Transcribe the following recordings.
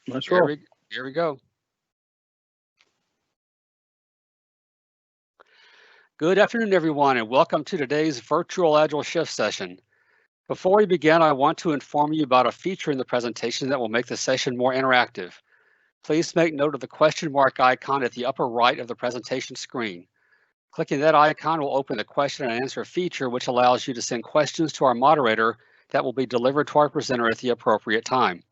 Let's roll. Here we go. Good afternoon, everyone, and welcome to today's virtual Agile Shift session. Before we begin, I want to inform you about a feature in the presentation that will make the session more interactive. Please make note of the question mark icon at the upper right of the presentation screen. Clicking that icon will open the question and answer feature, which allows you to send questions to our moderator that will be delivered to our presenter at the appropriate time.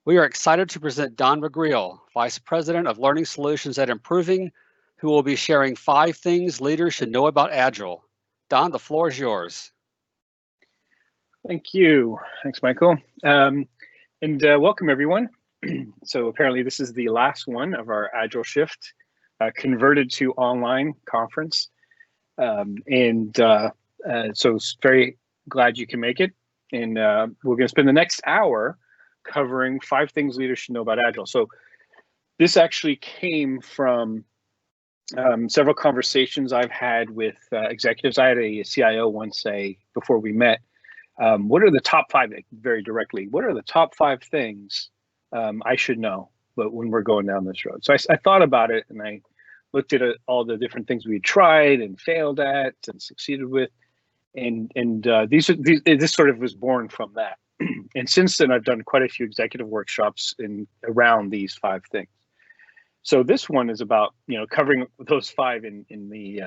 We are excited to present Don McGreal, Vice President of Learning Solutions at Improving, who will be sharing 5 things leaders should know about Agile. Don, the floor is yours. Thank you. Thanks, Michael. And welcome, everyone. So apparently this is the last one of our Agile Shift converted to online conference. So very glad you can make it. And we're going to spend the next hour covering 5 things leaders should know about Agile. So this actually came from several conversations I've had with executives. I had a CIO once say, before we met, what are the top 5, very directly, what are the top 5 things I should know but when we're going down this road? So I thought about it, and I looked at all the different things we tried and failed at and succeeded with. And this sort of was born from that. And since then, I've done quite a few executive workshops around these 5 things. So this one is about, covering those 5 in the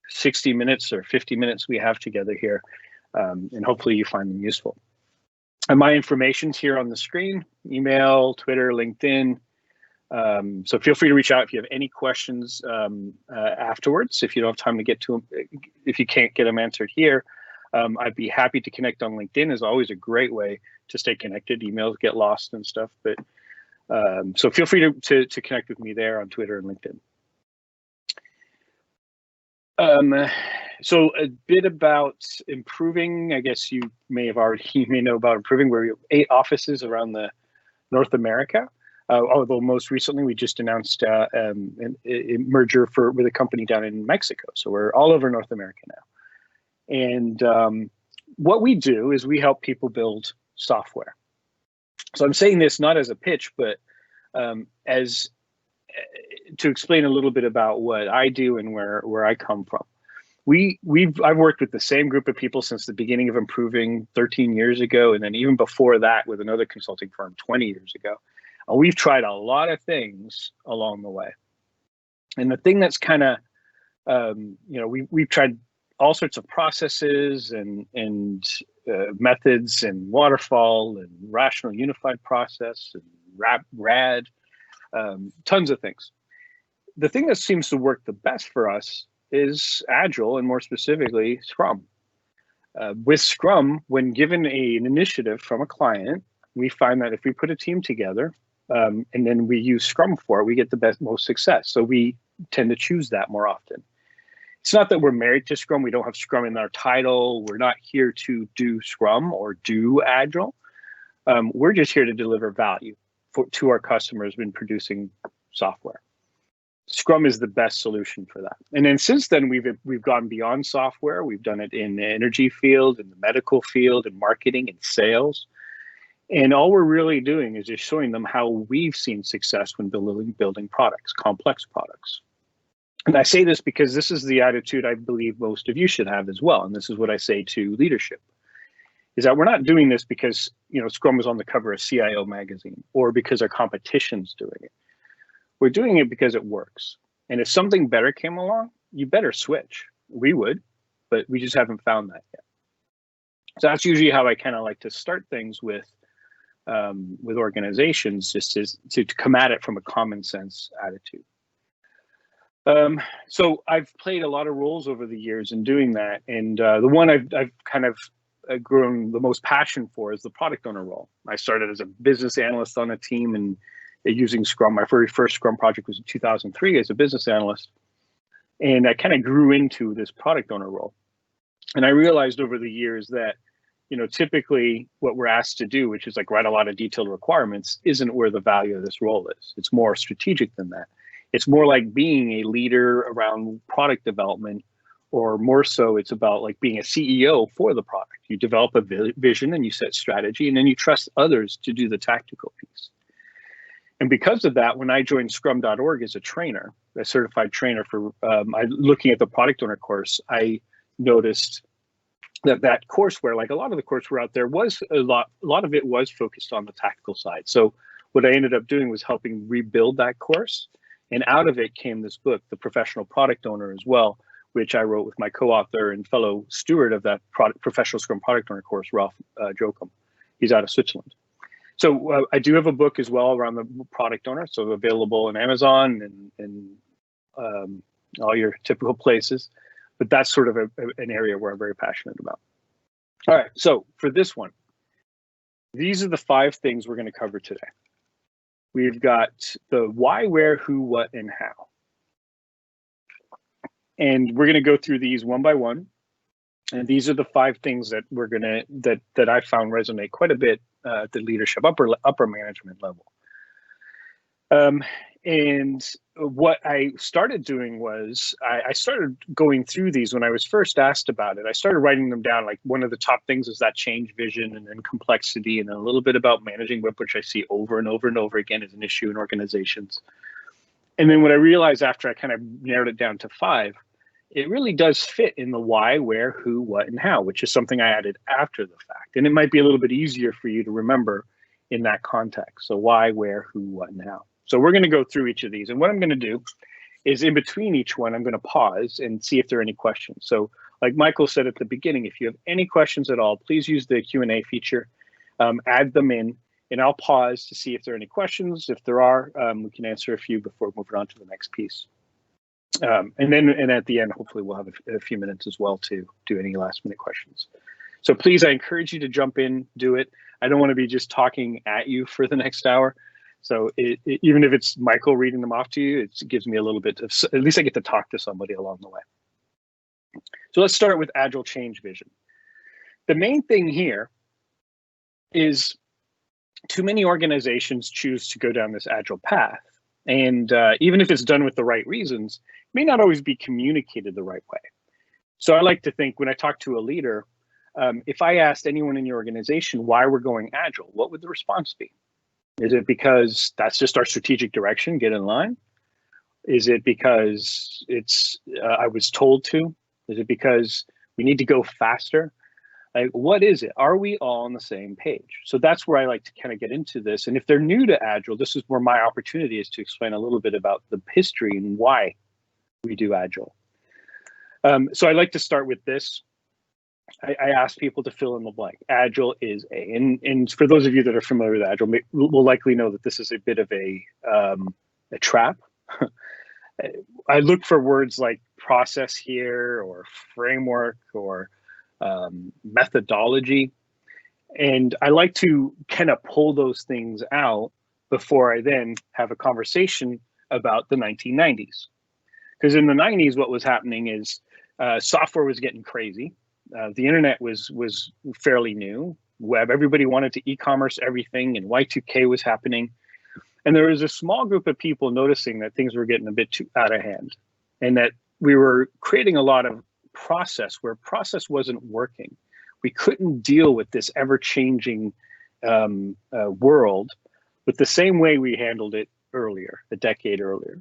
60 minutes or 50 minutes we have together here. And hopefully you find them useful. And my information's here on the screen: email, Twitter, LinkedIn. So feel free to reach out if you have any questions afterwards. If you don't have time to get to them, if you can't get them answered here, I'd be happy to connect on LinkedIn. Is always a great way to stay connected. Emails get lost and stuff, but so feel free to connect with me there on Twitter and LinkedIn. So a bit about Improving. I guess you may know about Improving. We have 8 offices around the North America. Although most recently we just announced a merger with a company down in Mexico. So we're all over North America now. And what we do is we help people build software. So I'm saying this not as a pitch, but as to explain a little bit about what I do and where I come from. I've worked with the same group of people since the beginning of Improving 13 years ago, and then even before that with another consulting firm 20 years ago. We've tried a lot of things along the way. And the thing that's kind of, we've tried all sorts of processes and methods and waterfall and rational unified process and RAD, tons of things. The thing that seems to work the best for us is Agile, and more specifically, Scrum. With Scrum, when given an initiative from a client, we find that if we put a team together, and then we use Scrum for it, we get the most success. So we tend to choose that more often. It's not that we're married to Scrum. We don't have Scrum in our title. We're not here to do Scrum or do Agile. We're just here to deliver value to our customers when producing software. Scrum is the best solution for that. And then since then, we've gone beyond software. We've done it in the energy field, in the medical field, in marketing, and sales. And all we're really doing is just showing them how we've seen success when building products, complex products. And I say this because this is the attitude I believe most of you should have as well. And this is what I say to leadership, is that we're not doing this because, Scrum is on the cover of CIO magazine or because our competition's doing it. We're doing it because it works. And if something better came along, you better switch. We would, but we just haven't found that yet. So that's usually how I kind of like to start things with organizations, just to come at it from a common sense attitude. So I've played a lot of roles over the years in doing that, and the one I've kind of grown the most passion for is the product owner role. I started as a business analyst on a team and using Scrum. My very first Scrum project was in 2003 as a business analyst, and I kind of grew into this product owner role. And I realized over the years that typically what we're asked to do, which is like write a lot of detailed requirements, isn't where the value of this role is. It's more strategic than that. It's more like being a leader around product development, or more so it's about like being a CEO for the product. You develop a vision and you set strategy, and then you trust others to do the tactical piece. And because of that, when I joined Scrum.org as a trainer, a certified trainer for looking at the product owner course, I noticed that courseware, like a lot of the courseware out there, was a lot of it was focused on the tactical side. So what I ended up doing was helping rebuild that course. And out of it came this book, The Professional Product Owner, as well, which I wrote with my co-author and fellow steward of that Professional Scrum Product Owner course, Ralph Jochum. He's out of Switzerland. So I do have a book as well around the product owner, so available on Amazon and all your typical places. But that's sort of an area where I'm very passionate about. All right, so for this one, these are the 5 things we're going to cover today. We've got the why, where, who, what, and how. And we're going to go through these one by one. And these are the 5 things that we're going to that I found resonate quite a bit at the leadership, upper management level. And what I started doing was I started going through these when I was first asked about it. I started writing them down. Like, one of the top things is that change vision, and then complexity, and then a little bit about managing WIP, which I see over and over and over again as an issue in organizations. And then what I realized after I kind of narrowed it down to 5, it really does fit in the why, where, who, what, and how, which is something I added after the fact. And it might be a little bit easier for you to remember in that context. So why, where, who, what, and how. So we're going to go through each of these. And what I'm going to do is, in between each one, I'm going to pause and see if there are any questions. So like Michael said at the beginning, if you have any questions at all, please use the Q&A feature, add them in, and I'll pause to see if there are any questions. If there are, we can answer a few before moving on to the next piece. And at the end, hopefully we'll have a few minutes as well to do any last minute questions. So please, I encourage you to jump in, do it. I don't want to be just talking at you for the next hour. So even if it's Michael reading them off to you, it gives me a little bit of, at least I get to talk to somebody along the way. So let's start with Agile change vision. The main thing here is too many organizations choose to go down this Agile path. And even if it's done with the right reasons, it may not always be communicated the right way. So I like to think, when I talk to a leader, if I asked anyone in your organization why we're going Agile, what would the response be? Is it because that's just our strategic direction, get in line? Is it because it's I was told to? Is it because we need to go faster? Like, what is it? Are we all on the same page? So that's where I like to kind of get into this. And if they're new to Agile, this is where my opportunity is to explain a little bit about the history and why we do Agile. So I like to start with this. I ask people to fill in the blank. Agile is a, and for those of you that are familiar with Agile, will likely know that this is a bit of a trap. I look for words like process here, or framework, or methodology. And I like to kind of pull those things out before I then have a conversation about the 1990s. Because in the 90s, what was happening is software was getting crazy. The internet was fairly new. Web, everybody wanted to e-commerce everything, and Y2K was happening. And there was a small group of people noticing that things were getting a bit too out of hand, and that we were creating a lot of process where process wasn't working. We couldn't deal with this ever-changing world with the same way we handled it earlier, a decade earlier.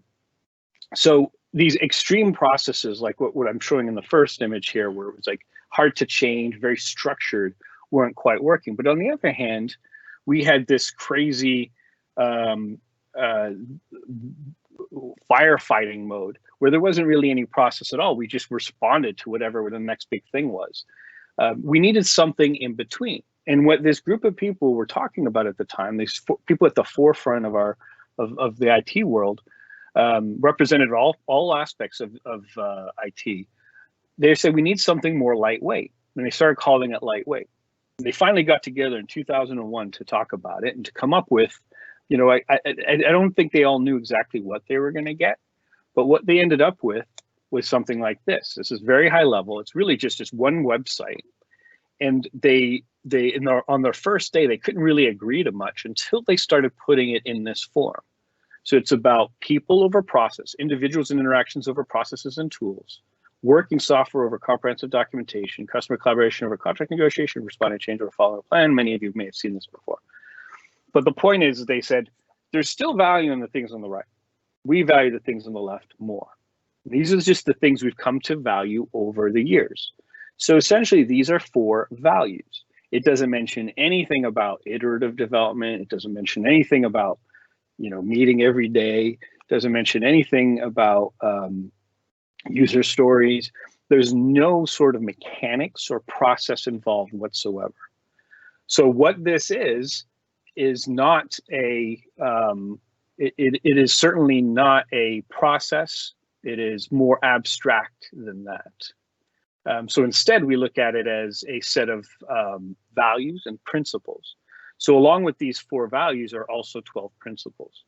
So these extreme processes, like what I'm showing in the first image here, where it was like hard to change, very structured, weren't quite working. But on the other hand, we had this crazy firefighting mode where there wasn't really any process at all. We just responded to whatever the next big thing was. We needed something in between. And what this group of people were talking about at the time, these people at the forefront of of the IT world, represented all aspects of IT. They said, we need something more lightweight. And they started calling it lightweight. And they finally got together in 2001 to talk about it and to come up with, you know, I don't think they all knew exactly what they were going to get, but what they ended up with was something like this. This is very high level. It's really just this one website. And on their first day, they couldn't really agree to much until they started putting it in this form. So it's about people over process, individuals and interactions over processes and tools. working software over comprehensive documentation, customer collaboration over contract negotiation, responding to change over following a plan. Many of you may have seen this before. But the point is, they said, there's still value in the things on the right. We value the things on the left more. These are just the things we've come to value over the years. So essentially, these are 4 values. It doesn't mention anything about iterative development. It doesn't mention anything about, meeting every day. It doesn't mention anything about user stories. There's no sort of mechanics or process involved whatsoever. So what this is not a, it is certainly not a process. It is more abstract than that. So instead, we look at it as a set of values and principles. So along with these 4 values are also 12 principles.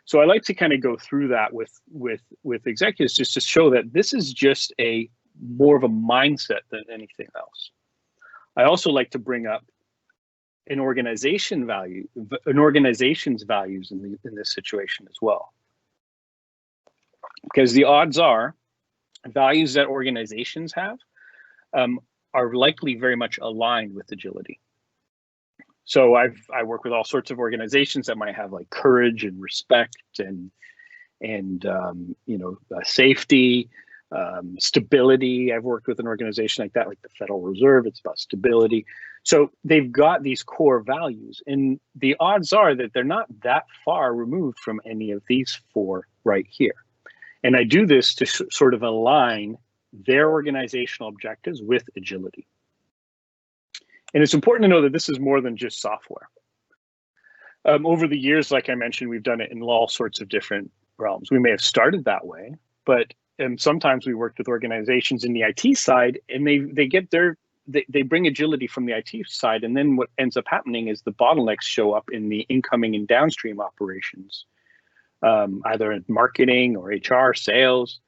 So I like to kind of go through that with executives just to show that this is just more of a mindset than anything else. I also like to bring up an organization's values in this situation as well. Because the odds are values that organizations have are likely very much aligned with agility. So I work with all sorts of organizations that might have like courage and respect and safety, stability. I've worked with an organization like that, like the Federal Reserve. It's about stability. So they've got these core values, and the odds are that they're not that far removed from any of these 4 right here. And I do this to sort of align their organizational objectives with agility. And it's important to know that this is more than just software. Over the years, like I mentioned, we've done it in all sorts of different realms. We may have started that way, but sometimes we worked with organizations in the IT side, and they bring agility from the IT side, and then what ends up happening is the bottlenecks show up in the incoming and downstream operations, either in marketing or HR, sales.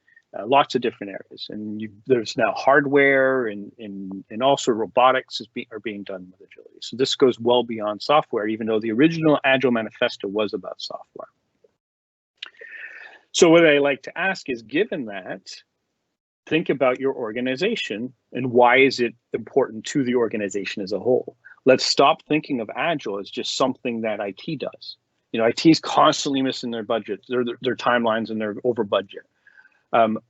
Lots of different areas, and there's now hardware and also robotics are being done with agility. So this goes well beyond software, even though the original Agile Manifesto was about software. So what I like to ask is, given that, think about your organization and why is it important to the organization as a whole. Let's stop thinking of Agile as just something that IT does. IT is constantly missing their budgets, their timelines, and they're over budget.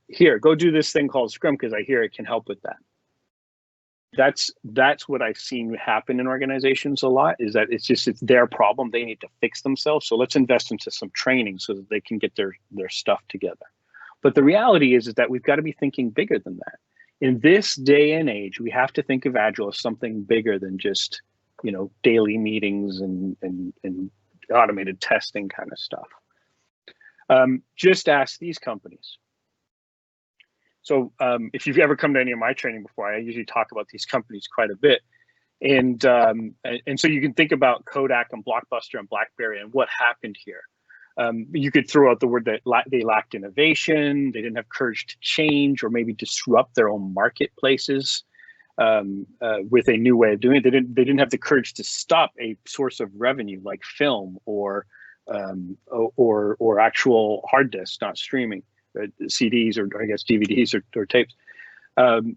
Here, go do this thing called Scrum because I hear it can help with that. That's what I've seen happen in organizations a lot, is that it's their problem. They need to fix themselves. So let's invest into some training so that they can get their stuff together. But the reality is that we've got to be thinking bigger than that. In this day and age, we have to think of Agile as something bigger than just, daily meetings and automated testing kind of stuff. Just ask these companies. So if you've ever come to any of my training before, I usually talk about these companies quite a bit. And so you can think about Kodak and Blockbuster and BlackBerry and what happened here. You could throw out the word that they lacked innovation, they didn't have courage to change or maybe disrupt their own marketplaces with a new way of doing it. They didn't have the courage to stop a source of revenue like film or actual hard disks, not streaming. CDs or I guess DVDs or tapes. They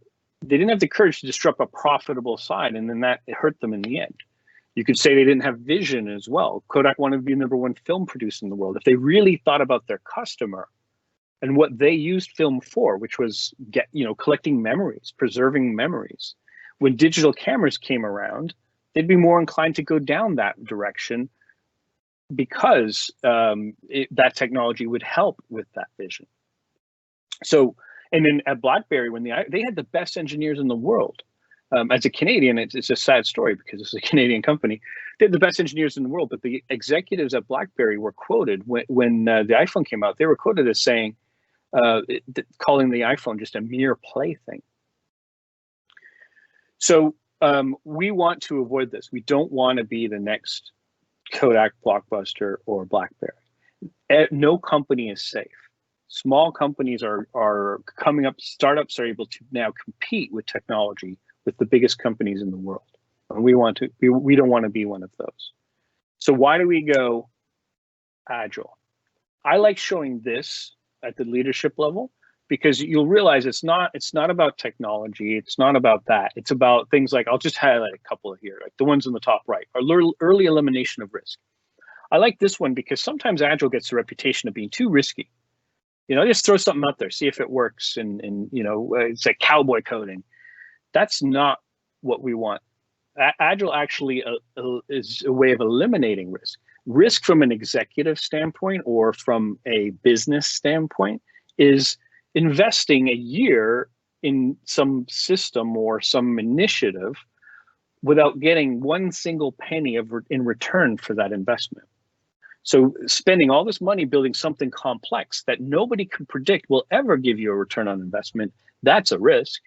didn't have the courage to disrupt a profitable side, and then that hurt them in the end. You could say they didn't have vision as well. Kodak wanted to be the #1 film producer in the world. If they really thought about their customer and what they used film for, which was collecting memories, preserving memories, when digital cameras came around, they'd be more inclined to go down that direction because that technology would help with that vision. So, and then at BlackBerry, when they had the best engineers in the world. As a Canadian, it's a sad story because it's a Canadian company. They had the best engineers in the world, but the executives at BlackBerry were quoted when the iPhone came out. They were quoted as saying, calling the iPhone just a mere plaything. So we want to avoid this. We don't want to be the next Kodak, Blockbuster, or BlackBerry. No company is safe. Small companies are coming up. Startups are able to now compete with technology with the biggest companies in the world, and we don't want to be one of those. So why do we go Agile? I like showing this at the leadership level because you'll realize it's not about technology. It's not about that. It's about things like, I'll just highlight a couple here, like the ones in the top right, are early elimination of risk. I like this one because sometimes Agile gets the reputation of being too risky. Just throw something out there, see if it works, and it's like cowboy coding. That's not what we want. Agile actually is a way of eliminating risk. Risk from an executive standpoint or from a business standpoint is investing a year in some system or some initiative without getting one single penny in return for that investment. So spending all this money building something complex that nobody can predict will ever give you a return on investment, that's a risk.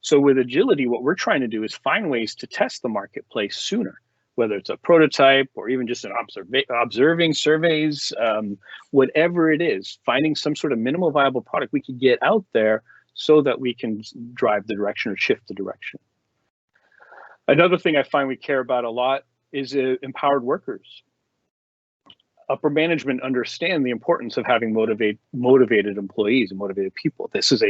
So with agility, what we're trying to do is find ways to test the marketplace sooner, whether it's a prototype or even just an observing surveys, whatever it is, finding some sort of minimal viable product we can get out there so that we can drive the direction or shift the direction. Another thing I find we care about a lot is empowered workers. Upper management understand the importance of having motivated employees and motivated people. This is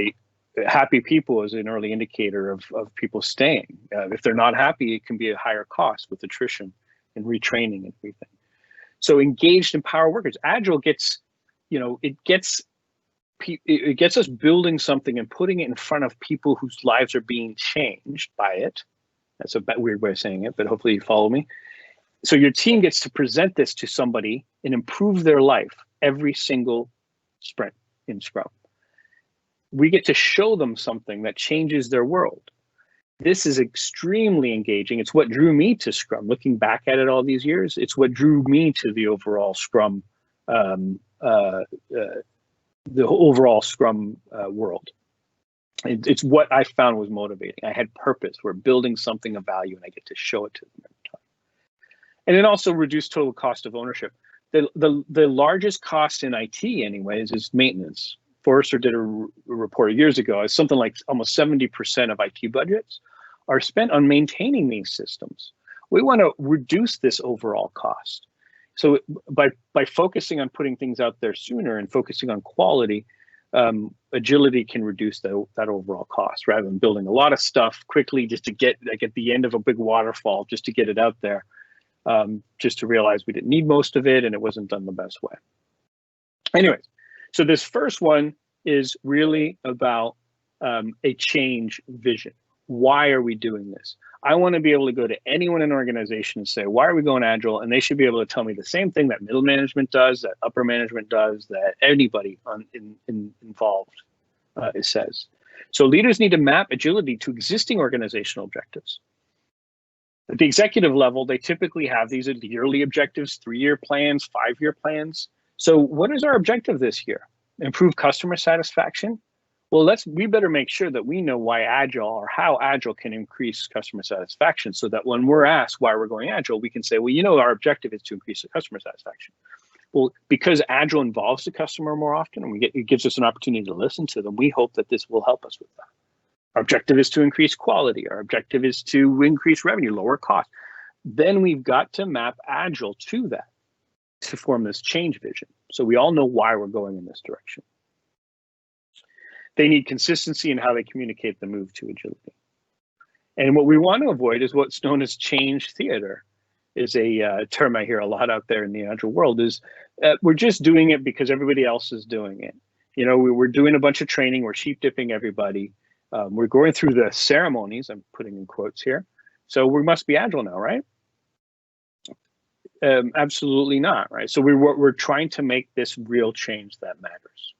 happy people is an early indicator of people staying. If they're not happy, it can be a higher cost with attrition and retraining and everything. So engaged, empowered workers. Agile gets, it gets us building something and putting it in front of people whose lives are being changed by it. That's a weird way of saying it, but hopefully you follow me. So your team gets to present this to somebody and improve their life every single sprint in Scrum. We get to show them something that changes their world. This is extremely engaging. It's what drew me to Scrum. Looking back at it all these years, it's what drew me to the overall Scrum, world. It's what I found was motivating. I had purpose. We're building something of value, and I get to show it to them every time. And then also reduce total cost of ownership. The largest cost in IT, anyways, is maintenance. Forrester did a report years ago. It's something like almost 70% of IT budgets are spent on maintaining these systems. We want to reduce this overall cost. So by focusing on putting things out there sooner and focusing on quality, agility can reduce that overall cost rather than building a lot of stuff quickly just to get like at the end of a big waterfall, just to get it out there, just to realize we didn't need most of it and it wasn't done the best way. Anyways, so this first one is really about a change vision. Why are we doing this? I want to be able to go to anyone in an organization and say, why are we going Agile? And they should be able to tell me the same thing that middle management does, that upper management does, that anybody involved says. So leaders need to map agility to existing organizational objectives. At the executive level, they typically have these yearly objectives, 3-year plans, 5-year plans. So what is our objective this year? Improve customer satisfaction? Well, we better make sure that we know why Agile or how Agile can increase customer satisfaction so that when we're asked why we're going Agile, we can say, well, our objective is to increase the customer satisfaction. Well, because Agile involves the customer more often and it gives us an opportunity to listen to them, we hope that this will help us with that. Our objective is to increase quality. Our objective is to increase revenue, lower cost. Then we've got to map Agile to that to form this change vision. So we all know why we're going in this direction. They need consistency in how they communicate the move to agility. And what we want to avoid is what's known as change theater, is a term I hear a lot out there in the Agile world, is we're just doing it because everybody else is doing it. We're doing a bunch of training, we're sheep dipping everybody. We're going through the ceremonies, I'm putting in quotes here. So we must be Agile now, right? Absolutely not, right? So we're trying to make this real change that matters.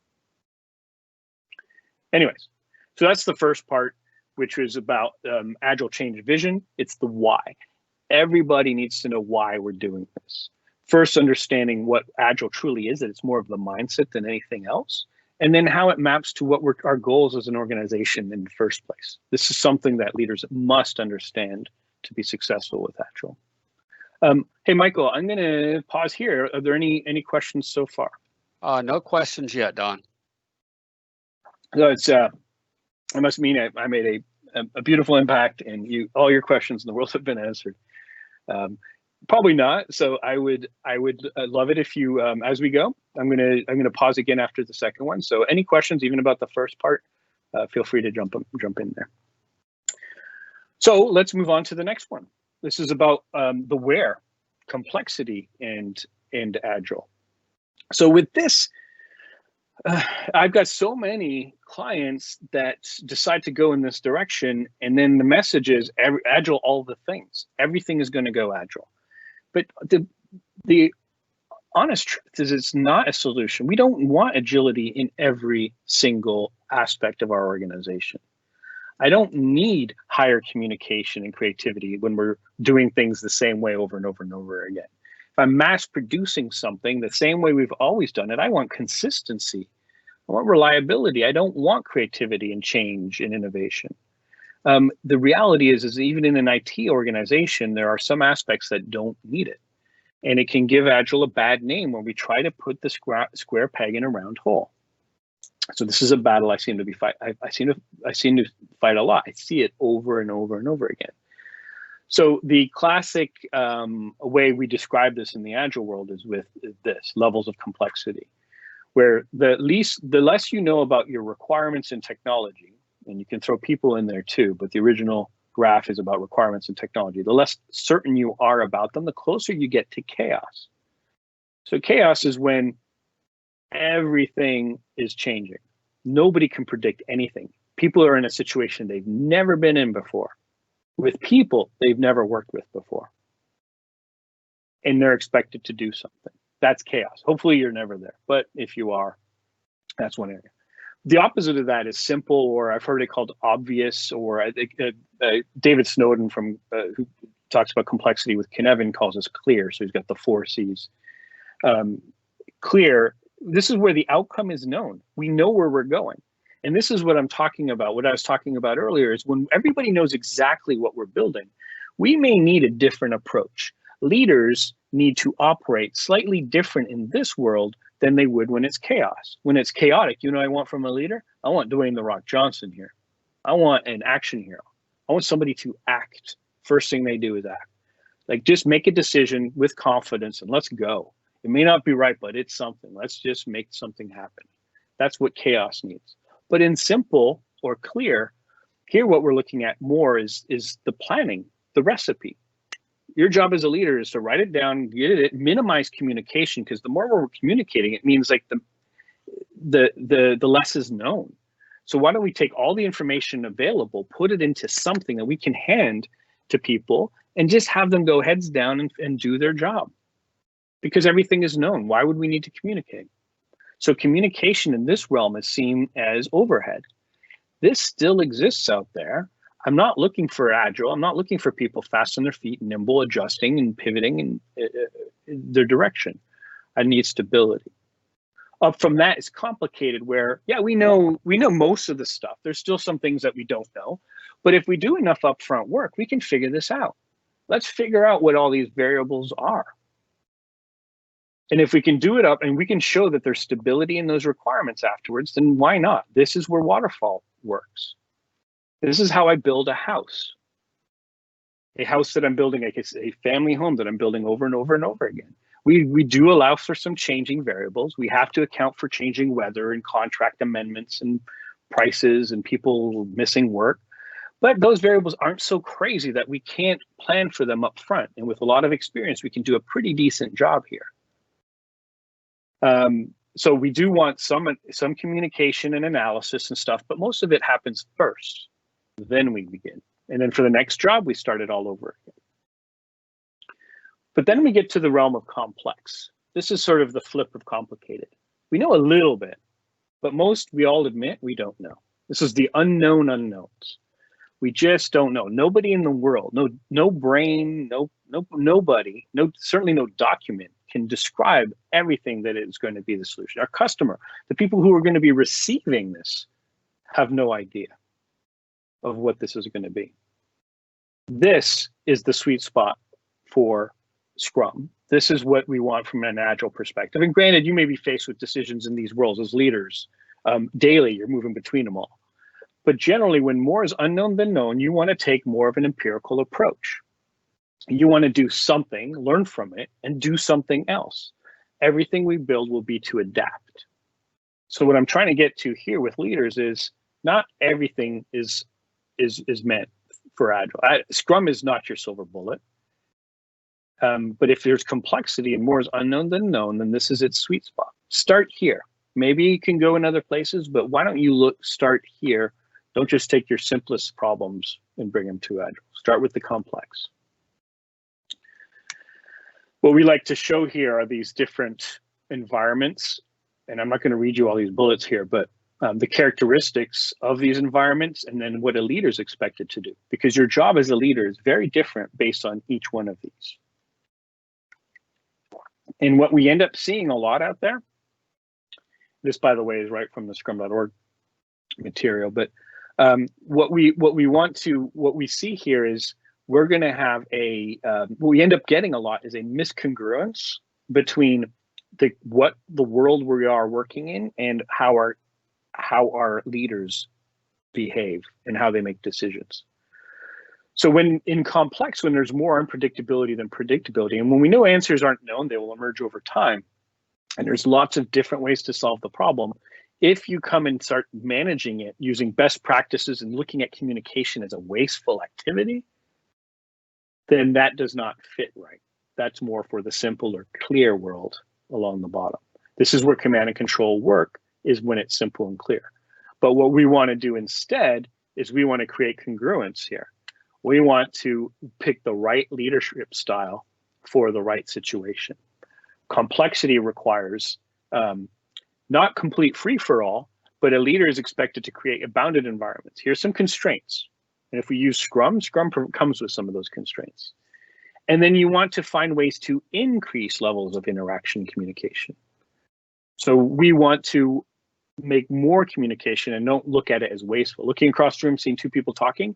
Anyways, so that's the first part, which was about Agile change vision. It's the why. Everybody needs to know why we're doing this. First, understanding what Agile truly is, that it's more of the mindset than anything else, and then how it maps to what our goals as an organization in the first place. This is something that leaders must understand to be successful with Agile. Hey, Michael, I'm going to pause here. Are there any questions so far? No questions yet, Don. So it's I must mean I made a beautiful impact, and all your questions in the world have been answered. Probably not. So I would love it if you, as we go, I'm gonna pause again after the second one. So any questions, even about the first part, feel free to jump in there. So let's move on to the next one. This is about the where, complexity, and Agile. So with this, I've got so many clients that decide to go in this direction, and then the message is Agile all the things. Everything is going to go Agile. But the honest truth is it's not a solution. We don't want agility in every single aspect of our organization. I don't need higher communication and creativity when we're doing things the same way over and over and over again. If I'm mass producing something the same way we've always done it, I want consistency. I want reliability. I don't want creativity and change and innovation. The reality is even in an IT organization, there are some aspects that don't need it. And it can give Agile a bad name when we try to put the square peg in a round hole. So this is a battle I seem to fight a lot. I see it over and over and over again. So the classic way we describe this in the Agile world is with this, levels of complexity, where the less you know about your requirements and technology, and you can throw people in there too, but the original graph is about requirements and technology. The less certain you are about them, the closer you get to chaos. So chaos is when everything is changing. Nobody can predict anything. People are in a situation they've never been in before, with people they've never worked with before. And they're expected to do something. That's chaos. Hopefully you're never there, but if you are, that's one area. The opposite of that is simple, or I've heard it called obvious, or I think David Snowden from who talks about complexity with Kinevin calls us clear. So he's got the 4 C's. Clear, this is where the outcome is known. We know where we're going. And this is what I'm talking about. What I was talking about earlier is when everybody knows exactly what we're building, we may need a different approach. Leaders need to operate slightly different in this world than they would when it's chaos. When it's chaotic, you know what I want from a leader? I want Dwayne "The Rock" Johnson here. I want an action hero. I want somebody to act. First thing they do is act. Like, just make a decision with confidence and let's go. It may not be right, but it's something. Let's just make something happen. That's what chaos needs. But in simple or clear, here what we're looking at more is the planning, the recipe. Your job as a leader is to write it down, get it, minimize communication, because the more we're communicating, it means like the less is known. So why don't we take all the information available, put it into something that we can hand to people, and just have them go heads down and do their job? Because everything is known. Why would we need to communicate? So communication in this realm is seen as overhead. This still exists out there. I'm not looking for Agile. I'm not looking for people fast on their feet, nimble, adjusting and pivoting in their direction. I need stability. Up from that is complicated, where, yeah, we know most of the stuff. There's still some things that we don't know. But if we do enough upfront work, we can figure this out. Let's figure out what all these variables are. And if we can do it up and we can show that there's stability in those requirements afterwards, then why not? This is where waterfall works. This is how I build a house that I'm building, like a family home that I'm building over and over and over again. We do allow for some changing variables. We have to account for changing weather and contract amendments and prices and people missing work. But those variables aren't so crazy that we can't plan for them up front. And with a lot of experience, we can do a pretty decent job here. So we do want some communication and analysis and stuff, but most of it happens first. Then we begin. And then for the next job, we start it all over again. But then we get to the realm of complex. This is sort of the flip of complicated. We know a little bit, but most, we all admit, we don't know. This is the unknown unknowns. We just don't know. Nobody in the world, no brain, nobody, certainly no document can describe everything that is going to be the solution. Our customer, the people who are going to be receiving this, have no idea of what this is going to be. This is the sweet spot for Scrum. This is what we want from an Agile perspective. And granted, you may be faced with decisions in these roles as leaders. Daily, you're moving between them all. But generally, when more is unknown than known, you want to take more of an empirical approach. You want to do something, learn from it, and do something else. everything we build will be to adapt. So what I'm trying to get to here with leaders is not everything is meant for Agile. Scrum is not your silver bullet. But if there's complexity and more is unknown than known, then this is its sweet spot. Start here. Maybe you can go in other places, but why don't you start here? Don't just take your simplest problems and bring them to Agile. Start with the complex. What we like to show here are these different environments, and I'm not going to read you all these bullets here, but the characteristics of these environments and then what a leader is expected to do, because your job as a leader is very different based on each one of these. And what we end up seeing a lot out there, this, by the way, is right from the scrum.org material, but what we see here is we're going to have what we end up getting a lot is a miscongruence between what the world we are working in and how our leaders behave and how they make decisions. So when in complex, when there's more unpredictability than predictability, and when we know answers aren't known, they will emerge over time. And there's lots of different ways to solve the problem. If you come and start managing it using best practices and looking at communication as a wasteful activity, then that does not fit right. That's more for the simple or clear world along the bottom. This is where command and control work, is when it's simple and clear. But what we want to do instead is we want to create congruence here. We want to pick the right leadership style for the right situation. Complexity requires not complete free-for-all, but a leader is expected to create bounded environments. Here's some constraints. And if we use Scrum, Scrum comes with some of those constraints. And then you want to find ways to increase levels of interaction and communication. So we want to make more communication and don't look at it as wasteful. Looking across the room, seeing two people talking,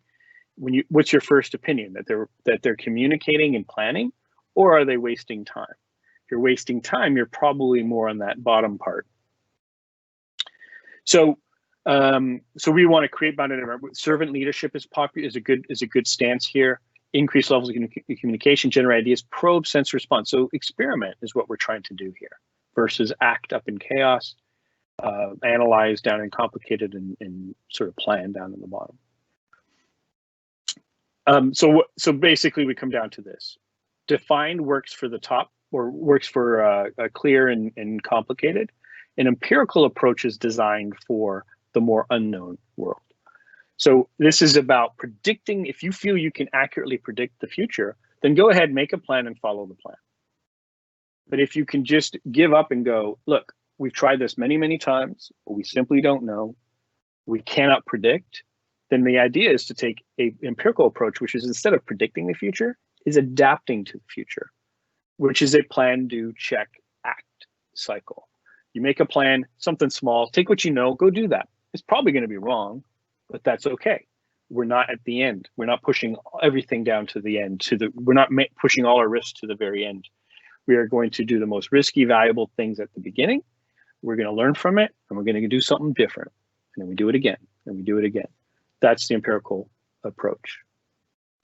what's your first opinion? That they're communicating and planning, or are they wasting time? If you're wasting time, you're probably more on that bottom part. So we want to create bounded environment. Servant leadership is a good stance here. Increase levels of communication, generate ideas, probe, sense, response. So experiment is what we're trying to do here, versus act up in chaos, analyze down in complicated, and sort of plan down in the bottom. So basically we come down to this. Defined works for the top, or works for clear and complicated. An empirical approach is designed for the more unknown world. So this is about predicting. If you feel you can accurately predict the future, then go ahead, make a plan and follow the plan. But if you can just give up and go, look, we've tried this many, many times, but we simply don't know, we cannot predict, then the idea is to take an empirical approach, which is, instead of predicting the future, is adapting to the future, which is a plan, do, check, act cycle. You make a plan, something small, take what you know, go do that. It's probably going to be wrong, but that's okay. We're not at the end. We're not pushing everything down to the end. We're not pushing all our risks to the very end. We are going to do the most risky, valuable things at the beginning. We're going to learn from it, and we're going to do something different. And then we do it again, and we do it again. That's the empirical approach.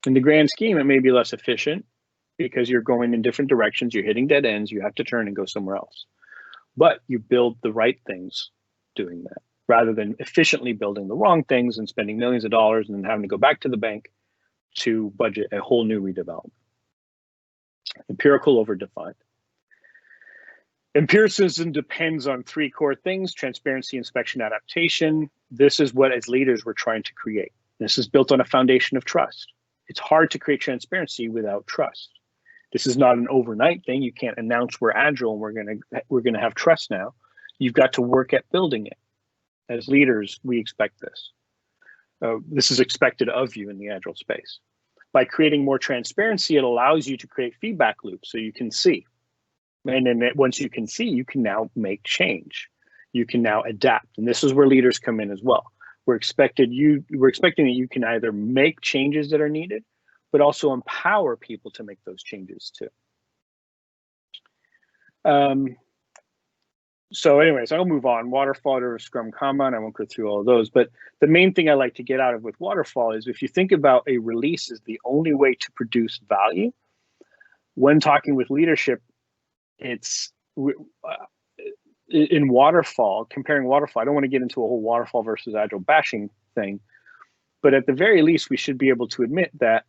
In the grand scheme, it may be less efficient because you're going in different directions. You're hitting dead ends. You have to turn and go somewhere else. But you build the right things doing that, rather than efficiently building the wrong things and spending millions of dollars and then having to go back to the bank to budget a whole new redevelopment. Empirical over defined. Empiricism depends on three core things: transparency, inspection, adaptation. This is what, as leaders, we're trying to create. This is built on a foundation of trust. It's hard to create transparency without trust. This is not an overnight thing. You can't announce we're Agile and we're gonna have trust now. You've got to work at building it. As leaders, we expect this. This is expected of you in the Agile space. By creating more transparency, it allows you to create feedback loops so you can see. And then once you can see, you can now make change. You can now adapt. And this is where leaders come in as well. We're expecting that you can either make changes that are needed, but also empower people to make those changes too. So anyways, I'll move on. Waterfall or Scrum Kanban, I won't go through all of those, but the main thing I like to get out of with Waterfall is, if you think about a release as the only way to produce value, when talking with leadership, it's in waterfall, comparing waterfall, I don't want to get into a whole waterfall versus agile bashing thing, but at the very least, we should be able to admit that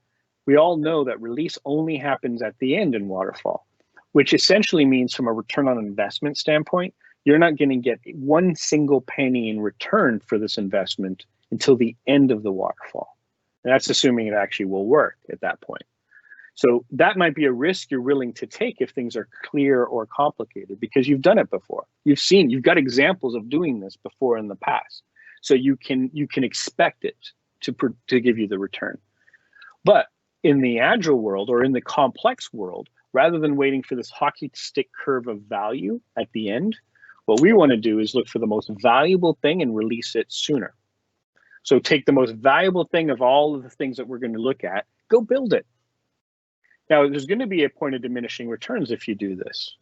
we all know that release only happens at the end in waterfall, which essentially means from a return on investment standpoint, you're not going to get one single penny in return for this investment until the end of the waterfall. And that's assuming it actually will work at that point. So that might be a risk you're willing to take if things are clear or complicated, because you've done it before. You've got examples of doing this before in the past. So you can expect it to give you the return. But in the agile world or in the complex world, rather than waiting for this hockey stick curve of value at the end, what we want to do is look for the most valuable thing and release it sooner. So take the most valuable thing of all of the things that we're going to look at, go build it. Now, there's going to be a point of diminishing returns if you do this,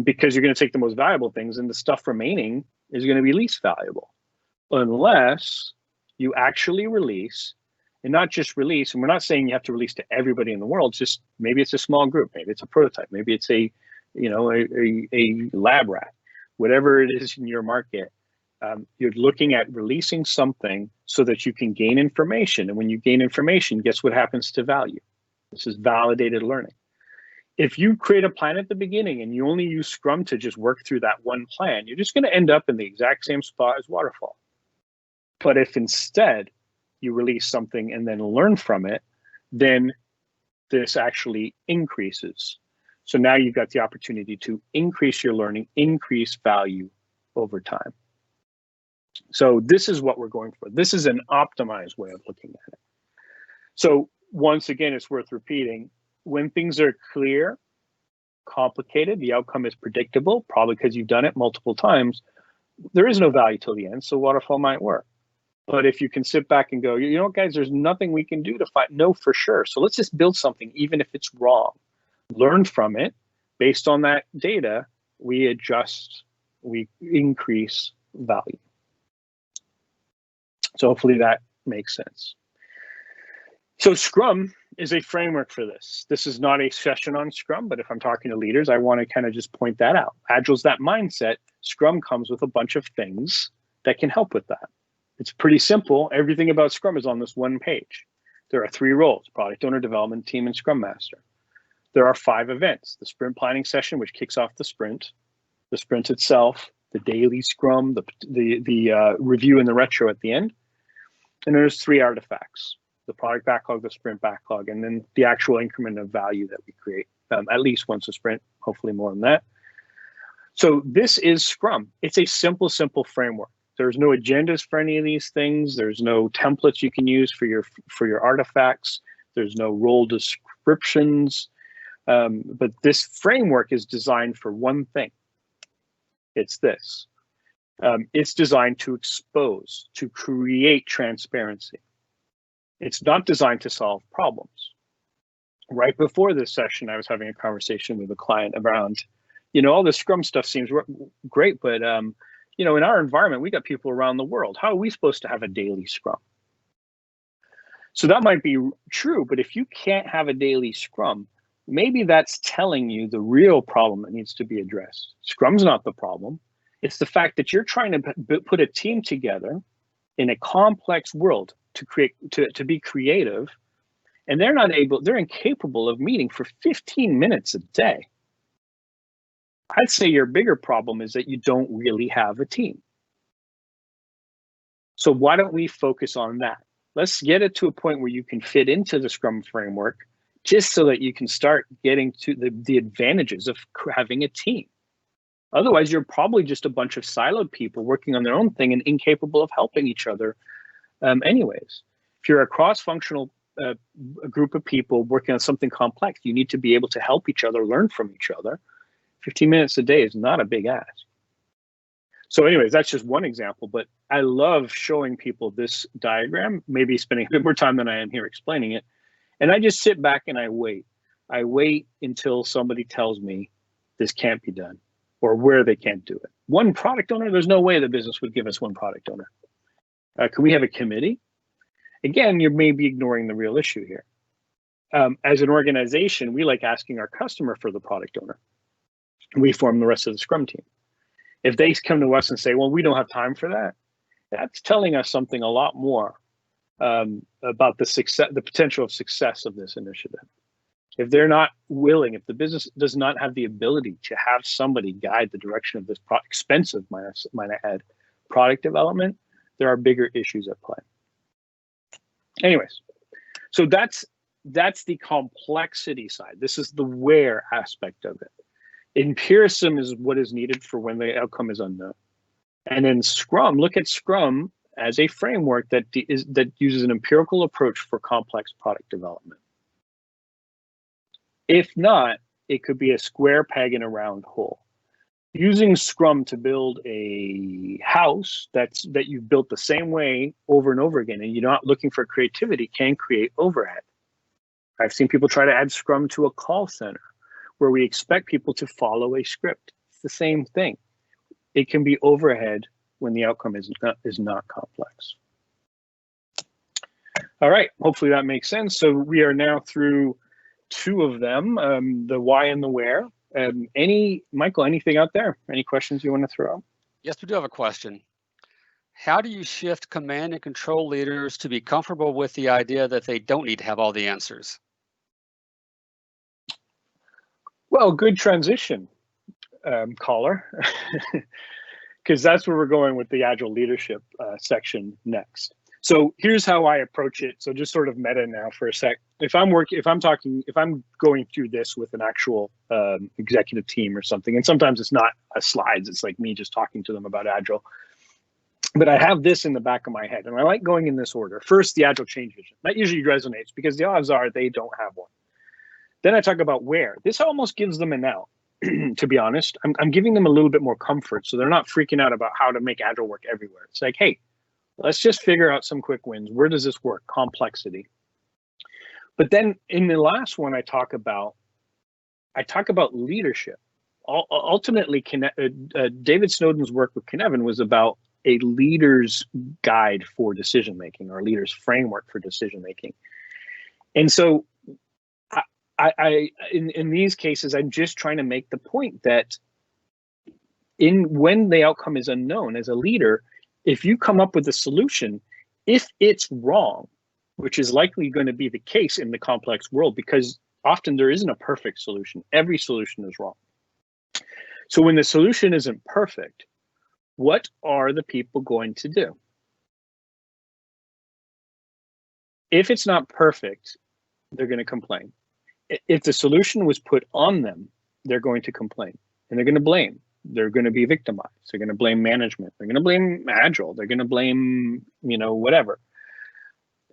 because you're going to take the most valuable things and the stuff remaining is going to be least valuable, unless you actually release, and not just release. And we're not saying you have to release to everybody in the world. It's just maybe it's a small group, maybe it's a prototype, maybe it's a lab rat, whatever it is in your market. You're looking at releasing something so that you can gain information. And when you gain information, guess what happens to value? This is validated learning. If you create a plan at the beginning and you only use Scrum to just work through that one plan, you're just going to end up in the exact same spot as waterfall. But if instead you release something and then learn from it, then this actually increases. So now you've got the opportunity to increase your learning, increase value over time. So this is what we're going for. This is an optimized way of looking at it. So once again, it's worth repeating, when things are clear, complicated, the outcome is predictable, probably because you've done it multiple times, there is no value till the end, so waterfall might work. But if you can sit back and go, you know what, guys, there's nothing we can do to know for sure. So let's just build something, even if it's wrong. Learn from it. Based on that data, we adjust, we increase value. So hopefully that makes sense. So Scrum is a framework for this. This is not a session on Scrum, but if I'm talking to leaders, I want to kind of just point that out. Agile's that mindset. Scrum comes with a bunch of things that can help with that. It's pretty simple. Everything about Scrum is on this one page. There are 3 roles: product owner, development team, and Scrum Master. There are 5 events: the sprint planning session, which kicks off the sprint itself, the daily Scrum, the review and the retro at the end. And there's 3 artifacts: the product backlog, the sprint backlog, and then the actual increment of value that we create, at least once a sprint, hopefully more than that. So this is Scrum. It's a simple framework. There's no agendas for any of these things. There's no templates you can use for your artifacts. There's no role descriptions. But this framework is designed for one thing. It's this. It's designed to expose, to create transparency. It's not designed to solve problems. Right before this session, I was having a conversation with a client around, all the Scrum stuff seems great, but in our environment, we got people around the world. How are we supposed to have a daily Scrum? So that might be true, but if you can't have a daily Scrum, maybe that's telling you the real problem that needs to be addressed. Scrum's not the problem. It's the fact that you're trying to put a team together in a complex world to be creative, and they're incapable of meeting for 15 minutes a day. I'd say your bigger problem is that you don't really have a team. So why don't we focus on that? Let's get it to a point where you can fit into the Scrum framework, just so that you can start getting to the advantages of having a team. Otherwise, you're probably just a bunch of siloed people working on their own thing and incapable of helping each other anyways. If you're a cross-functional group of people working on something complex, you need to be able to help each other, learn from each other. 15 minutes a day is not a big ask. So anyways, that's just one example, but I love showing people this diagram, maybe spending a bit more time than I am here explaining it. And I just sit back and I wait. I wait until somebody tells me this can't be done or where they can't do it. One product owner, there's no way the business would give us one product owner. Can we have a committee? Again, you may be ignoring the real issue here. As an organization, we like asking our customer for the product owner. We form the rest of the Scrum team. If they come to us and say, well, we don't have time for that, that's telling us something a lot more about the potential of success of this initiative. If they're not willing, if the business does not have the ability to have somebody guide the direction of this expensive, might I add, product development, there are bigger issues at play. Anyways, so that's the complexity side. This is the where aspect of it. Empiricism is what is needed for when the outcome is unknown. And in Scrum, look at Scrum as a framework that uses an empirical approach for complex product development. If not, it could be a square peg in a round hole. Using Scrum to build a house that you've built the same way over and over again, and you're not looking for creativity, can create overhead. I've seen people try to add Scrum to a call center where we expect people to follow a script. It's the same thing. It can be overhead when the outcome is not complex. All right, hopefully that makes sense. So we are now through two of them, the why and the where. Michael, anything out there? Any questions you want to throw out? Yes, we do have a question. How do you shift command and control leaders to be comfortable with the idea that they don't need to have all the answers? Well, good transition, caller, because that's where we're going with the Agile leadership section next. So here's how I approach it. So just sort of meta now for a sec. If I'm going through this with an actual executive team or something, and sometimes it's not slides, it's like me just talking to them about Agile. But I have this in the back of my head, and I like going in this order. First, the Agile change vision. That usually resonates because the odds are they don't have one. Then I talk about where. This almost gives them an out, to be honest. I'm giving them a little bit more comfort so they're not freaking out about how to make Agile work everywhere. It's like, hey, let's just figure out some quick wins. Where does this work? Complexity. But then in the last one, I talk about leadership. Ultimately, David Snowden's work with Cynefin was about a leader's guide for decision making, or a leader's framework for decision making. And so in these cases, I'm just trying to make the point that when the outcome is unknown, as a leader, if you come up with a solution, if it's wrong, which is likely going to be the case in the complex world, because often there isn't a perfect solution. Every solution is wrong. So when the solution isn't perfect, what are the people going to do? If it's not perfect, they're going to complain. If the solution was put on them, they're going to complain and they're going to blame. They're going to be victimized. They're going to blame management. They're going to blame Agile. They're going to blame, whatever.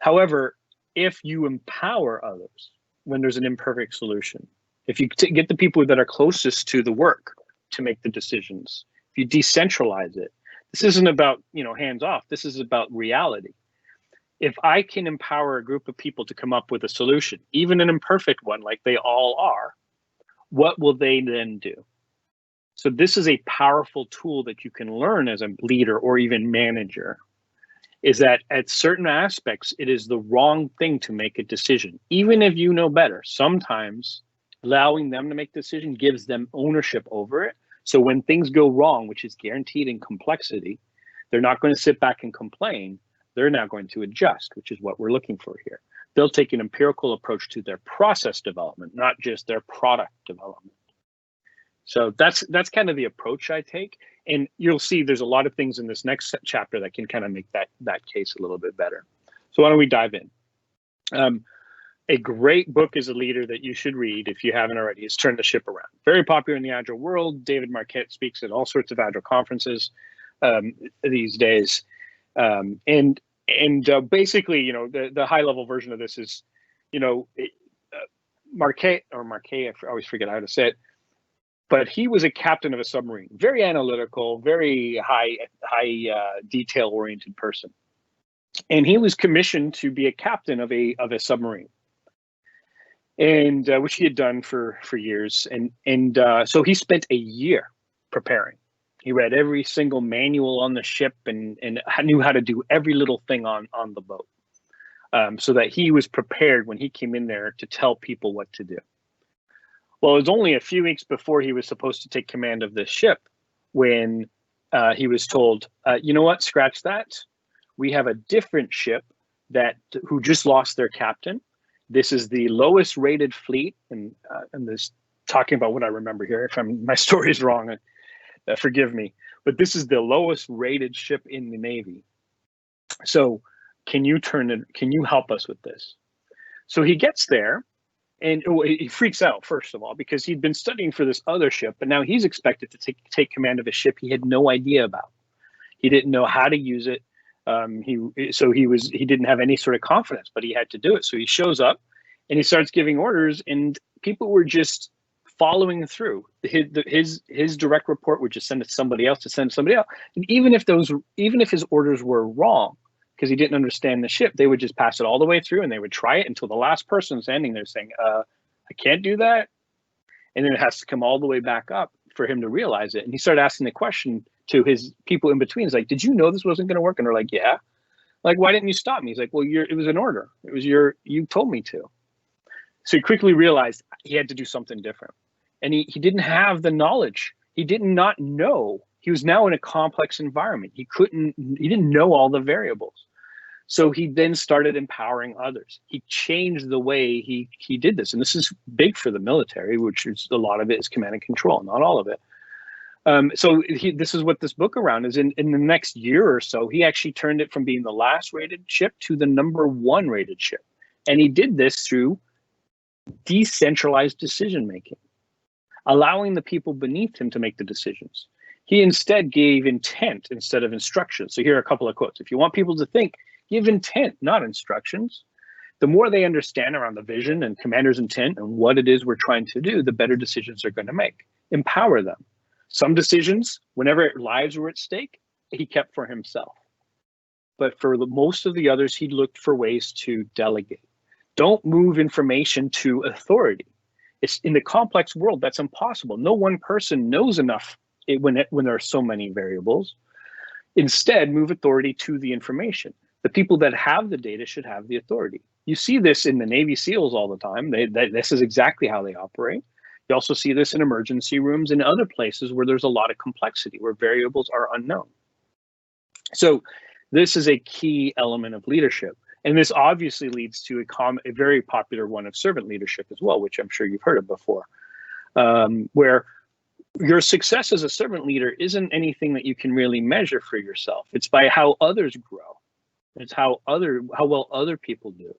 However, if you empower others when there's an imperfect solution, if you get the people that are closest to the work to make the decisions, if you decentralize it, this isn't about, hands off. This is about reality. If I can empower a group of people to come up with a solution, even an imperfect one, like they all are, what will they then do? So this is a powerful tool that you can learn as a leader or even manager, is that at certain aspects, it is the wrong thing to make a decision. Even if you know better, sometimes allowing them to make the decision gives them ownership over it. So when things go wrong, which is guaranteed in complexity, they're not going to sit back and complain. They're now going to adjust, which is what we're looking for here. They'll take an empirical approach to their process development, not just their product development. So that's kind of the approach I take. And you'll see there's a lot of things in this next chapter that can kind of make that case a little bit better. So why don't we dive in? A great book as a leader that you should read if you haven't already is Turn the Ship Around. Very popular in the Agile world. David Marquette speaks at all sorts of Agile conferences these days. And basically, the high level version of this is, Marquette, I always forget how to say it, but he was a captain of a submarine, very analytical, very high detail oriented person. And he was commissioned to be a captain of a submarine, and which he had done for years. And so he spent a year preparing. He read every single manual on the ship and knew how to do every little thing on the boat, so that he was prepared when he came in there to tell people what to do. Well, it was only a few weeks before he was supposed to take command of this ship when he was told, you know what, scratch that. We have a different ship who just lost their captain. This is the lowest rated fleet, and this talking about what I remember here. If my story is wrong, forgive me. But this is the lowest rated ship in the Navy. So can you help us with this? So he gets there, and he freaks out, first of all, because he'd been studying for this other ship, but now he's expected to take command of a ship he had no idea about. He didn't know how to use it. He didn't have any sort of confidence, but he had to do it. So he shows up and he starts giving orders, and people were just following through. His direct report would just send it to somebody else to send to somebody else. And even if his orders were wrong, because he didn't understand the ship, they would just pass it all the way through, and they would try it until the last person standing there saying, I can't do that. And then it has to come all the way back up for him to realize it. And he started asking the question to his people in between. He's like, did you know this wasn't going to work? And they're like, yeah. Like, why didn't you stop me? He's like, well, it was an order. It was you told me to. So he quickly realized he had to do something different. And he didn't have the knowledge. He did not know. He was now in a complex environment. He didn't know all the variables. So he then started empowering others. He changed the way he did this. And this is big for the military, which is a lot of it is command and control, not all of it. This is what this book around is. In the next year or so, he actually turned it from being the last rated ship to the #1 rated ship. And he did this through decentralized decision-making, allowing the people beneath him to make the decisions. He instead gave intent instead of instructions. So here are a couple of quotes. If you want people to think, give intent, not instructions. The more they understand around the vision and commander's intent and what it is we're trying to do, the better decisions they're going to make. Empower them. Some decisions, whenever lives were at stake, he kept for himself. But for most of the others, he looked for ways to delegate. Don't move information to authority. It's in the complex world, that's impossible. No one person knows enough when there are so many variables. Instead, move authority to the information. The people that have the data should have the authority. You see this in the Navy SEALs all the time. This is exactly how they operate. You also see this in emergency rooms and other places where there's a lot of complexity, where variables are unknown. So this is a key element of leadership. And this obviously leads to a very popular one of servant leadership as well, which I'm sure you've heard of before, where your success as a servant leader isn't anything that you can really measure for yourself. It's by how others grow. It's how well other people do.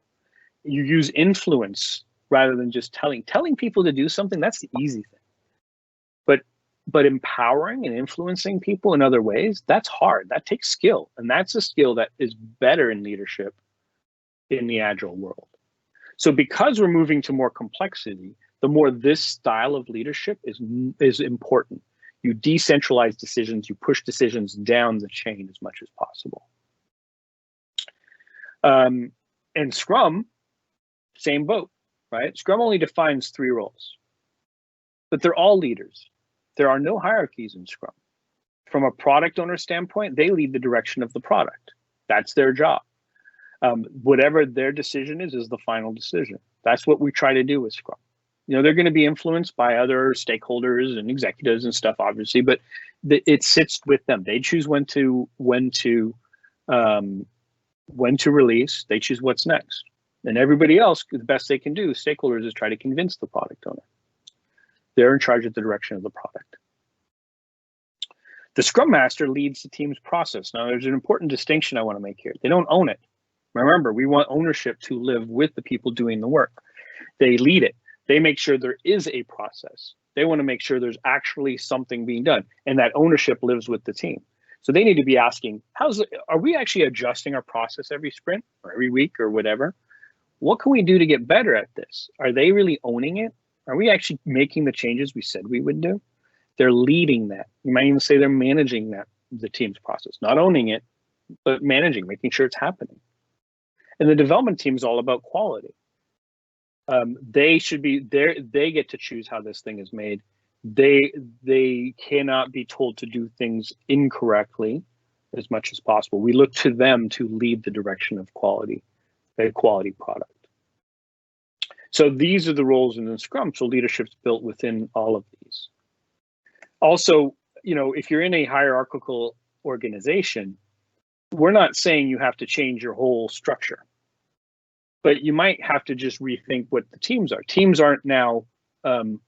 You use influence rather than just telling people to do something. That's the easy thing. But empowering and influencing people in other ways, that's hard. That takes skill. And that's a skill that is better in leadership in the Agile world. So because we're moving to more complexity, the more this style of leadership is important. You decentralize decisions, you push decisions down the chain as much as possible. And Scrum, same boat, right? Scrum only defines 3 roles, but they're all leaders. There are no hierarchies in Scrum. From a product owner standpoint, they lead the direction of the product. That's their job. Whatever their decision is the final decision. That's what we try to do with Scrum. You know, they're going to be influenced by other stakeholders and executives and stuff, obviously, but it sits with them. They choose when to release. They choose what's next. And everybody else, the best they can do, stakeholders, is try to convince the product owner. They're in charge of the direction of the product. The Scrum Master leads the team's process. Now, there's an important distinction I want to make here. They don't own it. Remember, we want ownership to live with the people doing the work. They lead it. They make sure there is a process. They want to make sure there's actually something being done, and that ownership lives with the team. So they need to be asking, are we actually adjusting our process every sprint or every week or whatever? What can we do to get better at this? Are they really owning it? Are we actually making the changes we said we would do? They're leading that. You might even say they're managing the team's process, not owning it, but managing, making sure it's happening. And the development team is all about quality. They should be there. They get to choose how this thing is made. They cannot be told to do things incorrectly as much as possible. We look to them to lead the direction of quality, a quality product. So these are the roles in the Scrum. So leadership's built within all of these. Also, if you're in a hierarchical organization, we're not saying you have to change your whole structure, but you might have to just rethink what the teams are. Teams aren't now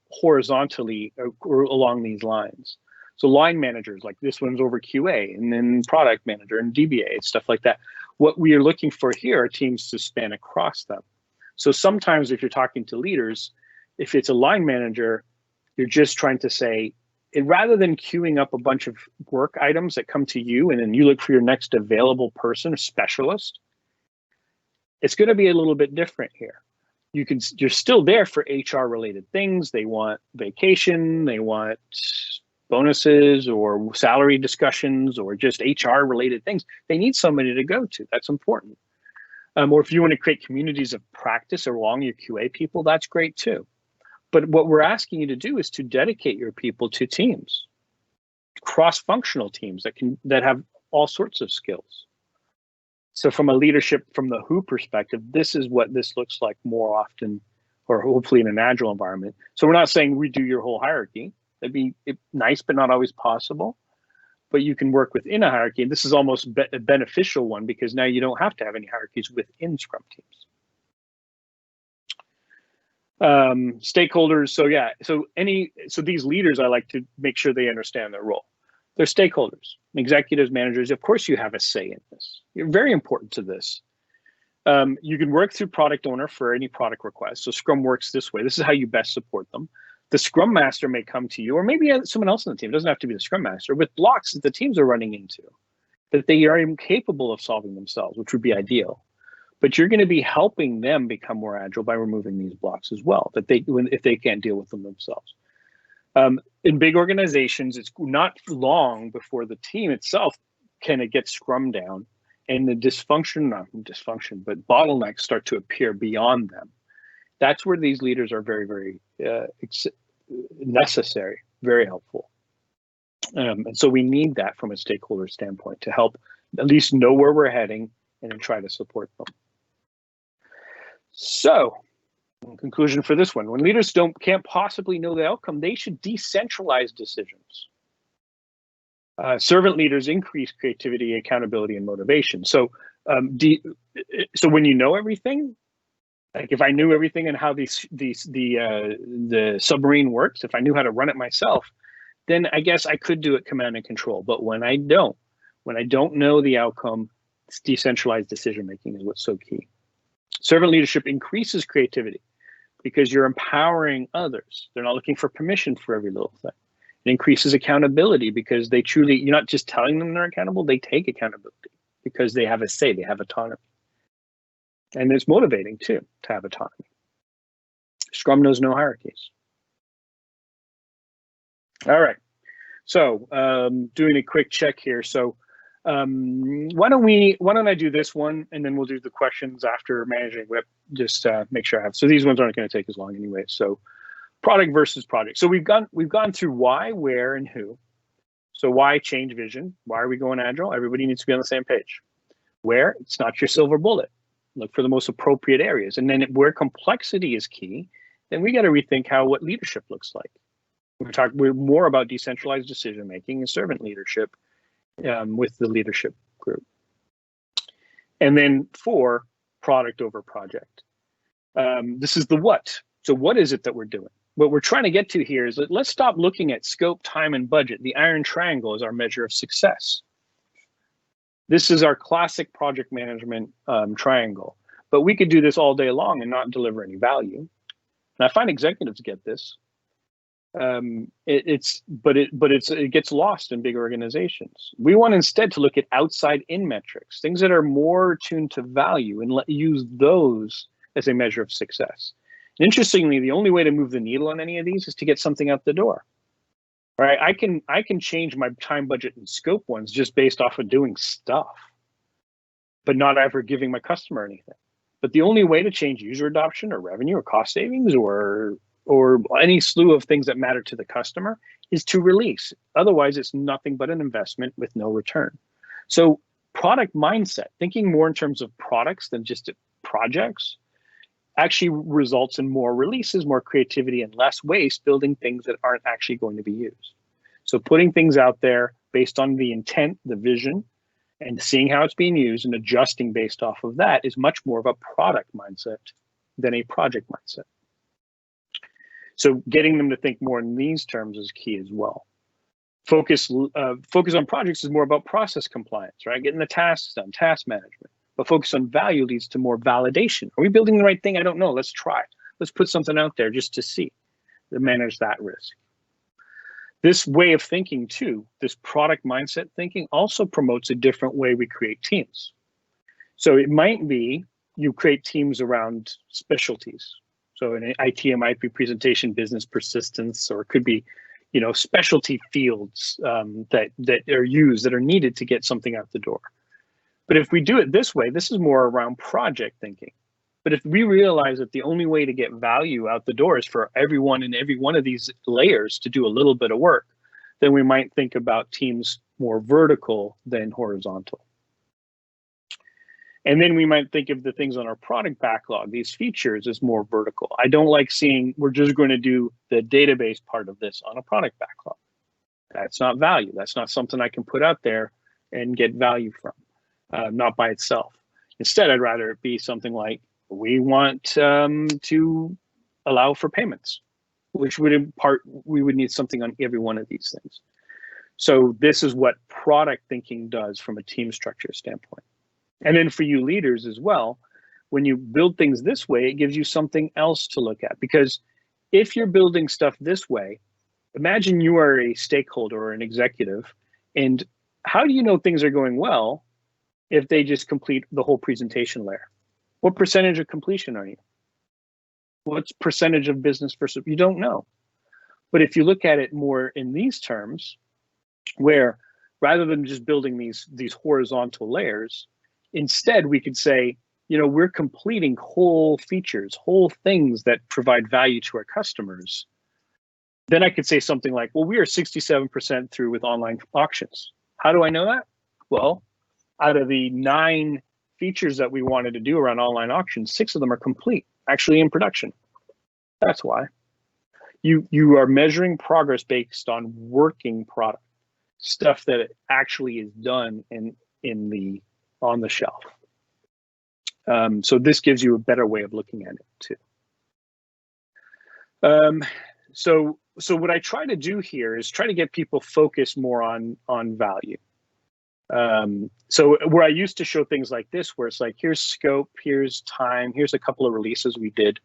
horizontally or along these lines. So line managers, like this one's over QA, and then product manager and DBA, stuff like that. What we are looking for here are teams to span across them. So sometimes if you're talking to leaders, if it's a line manager, you're just trying to say, rather than queuing up a bunch of work items that come to you and then you look for your next available person or specialist, it's going to be a little bit different here. You're still there for HR related things. They want vacation, they want bonuses or salary discussions or just HR related things. They need somebody to go to. That's important. Or if you want to create communities of practice along your QA people, that's great too. But what we're asking you to do is to dedicate your people to teams, cross-functional teams that have all sorts of skills. So from a leadership, from the WHO perspective, this is what this looks like more often, or hopefully in an agile environment. So we're not saying redo your whole hierarchy. That'd be nice, but not always possible. But you can work within a hierarchy. And this is almost a beneficial one because now you don't have to have any hierarchies within Scrum teams. Stakeholders. So yeah, so these leaders, I like to make sure they understand their role. They're stakeholders, executives, managers. Of course, you have a say in this. You're very important to this. You can work through product owner for any product request. So Scrum works this way. This is how you best support them. The Scrum Master may come to you, or maybe someone else on the team. It doesn't have to be the Scrum Master, with blocks that the teams are running into that they are incapable of solving themselves, which would be ideal. But you're going to be helping them become more agile by removing these blocks as well, if they can't deal with them themselves. In big organizations, it's not long before the team itself kind of gets Scrum down, and the but bottlenecks start to appear beyond them. That's where these leaders are very, very necessary, very helpful. And so we need that from a stakeholder standpoint to help at least know where we're heading and then try to support them. So, in conclusion for this one, when leaders can't possibly know the outcome, they should decentralize decisions. Servant leaders increase creativity, accountability, and motivation. So when you know everything, like if I knew everything and how the submarine works, if I knew how to run it myself, then I guess I could do it command and control. But when I don't know the outcome, decentralized decision making is what's so key. Servant leadership increases creativity because you're empowering others. They're not looking for permission for every little thing. It increases accountability because you're not just telling them they're accountable, they take accountability because they have a say, they have autonomy. And it's motivating too, to have autonomy. Scrum knows no hierarchies. All right, so doing a quick check here. So why don't I do this one and then we'll do the questions after managing WIP, just make sure I have, so these ones aren't going to take as long anyway. So product versus project. So we've gone through why, where, and who. So why change vision? Why are we going agile? Everybody needs to be on the same page. Where? It's not your silver bullet. Look for the most appropriate areas. And then where complexity is key, then we got to rethink what leadership looks like. We're more about decentralized decision making and servant leadership with the leadership group. And then 4, product over project. This is the what. So what is it that we're doing? What we're trying to get to here is that let's stop looking at scope, time, and budget. The iron triangle is our measure of success. This is our classic project management triangle, but we could do this all day long and not deliver any value. And I find executives get this. It gets lost in big organizations. We want instead to look at outside-in metrics, things that are more tuned to value, and use those as a measure of success. And interestingly, the only way to move the needle on any of these is to get something out the door. Right? I can change my time, budget, and scope ones just based off of doing stuff, but not ever giving my customer anything. But the only way to change user adoption or revenue or cost savings or any slew of things that matter to the customer is to release. Otherwise, it's nothing but an investment with no return. So product mindset, thinking more in terms of products than just projects. actually results in more releases, more creativity, and less waste building things that aren't actually going to be used. So putting things out there based on the intent, the vision, and seeing how it's being used and adjusting based off of that is much more of a product mindset than a project mindset. So getting them to think more in these terms is key as well. Focus on projects is more about process compliance, right? Getting the tasks done, task management. But focus on value leads to more validation. Are we building the right thing? I don't know. Let's try. Let's put something out there just to see, to manage that risk. This way of thinking too, this product mindset thinking also promotes a different way we create teams. So it might be you create teams around specialties. So in IT, it might be presentation, business persistence, or it could be, specialty fields that are used, that are needed to get something out the door. But if we do it this way, this is more around project thinking. But if we realize that the only way to get value out the door is for everyone in every one of these layers to do a little bit of work, then we might think about teams more vertical than horizontal. And then we might think of the things on our product backlog, these features, as more vertical. I don't like seeing we're just going to do the database part of this on a product backlog. That's not value. That's not something I can put out there and get value from, not by itself. Instead, I'd rather it be something like, we want to allow for payments, which would impart, we would need something on every one of these things. So this is what product thinking does from a team structure standpoint. And then for you leaders as well, when you build things this way, it gives you something else to look at. Because if you're building stuff this way, imagine you are a stakeholder or an executive, and how do you know things are going well if they just complete the whole presentation layer? What percentage of completion are you? What's percentage of business versus, you don't know. But if you look at it more in these terms, where rather than just building these horizontal layers, instead we could say, we're completing whole features, whole things that provide value to our customers. Then I could say something like, well, we are 67% through with online auctions. How do I know that? Well, out of the 9 features that we wanted to do around online auctions, 6 of them are complete, actually in production. That's why. You are measuring progress based on working product, stuff that actually is done on the shelf. So this gives you a better way of looking at it too. So what I try to do here is try to get people focused more on value. So where I used to show things like this, where it's like, here's scope, here's time, here's a couple of releases we did.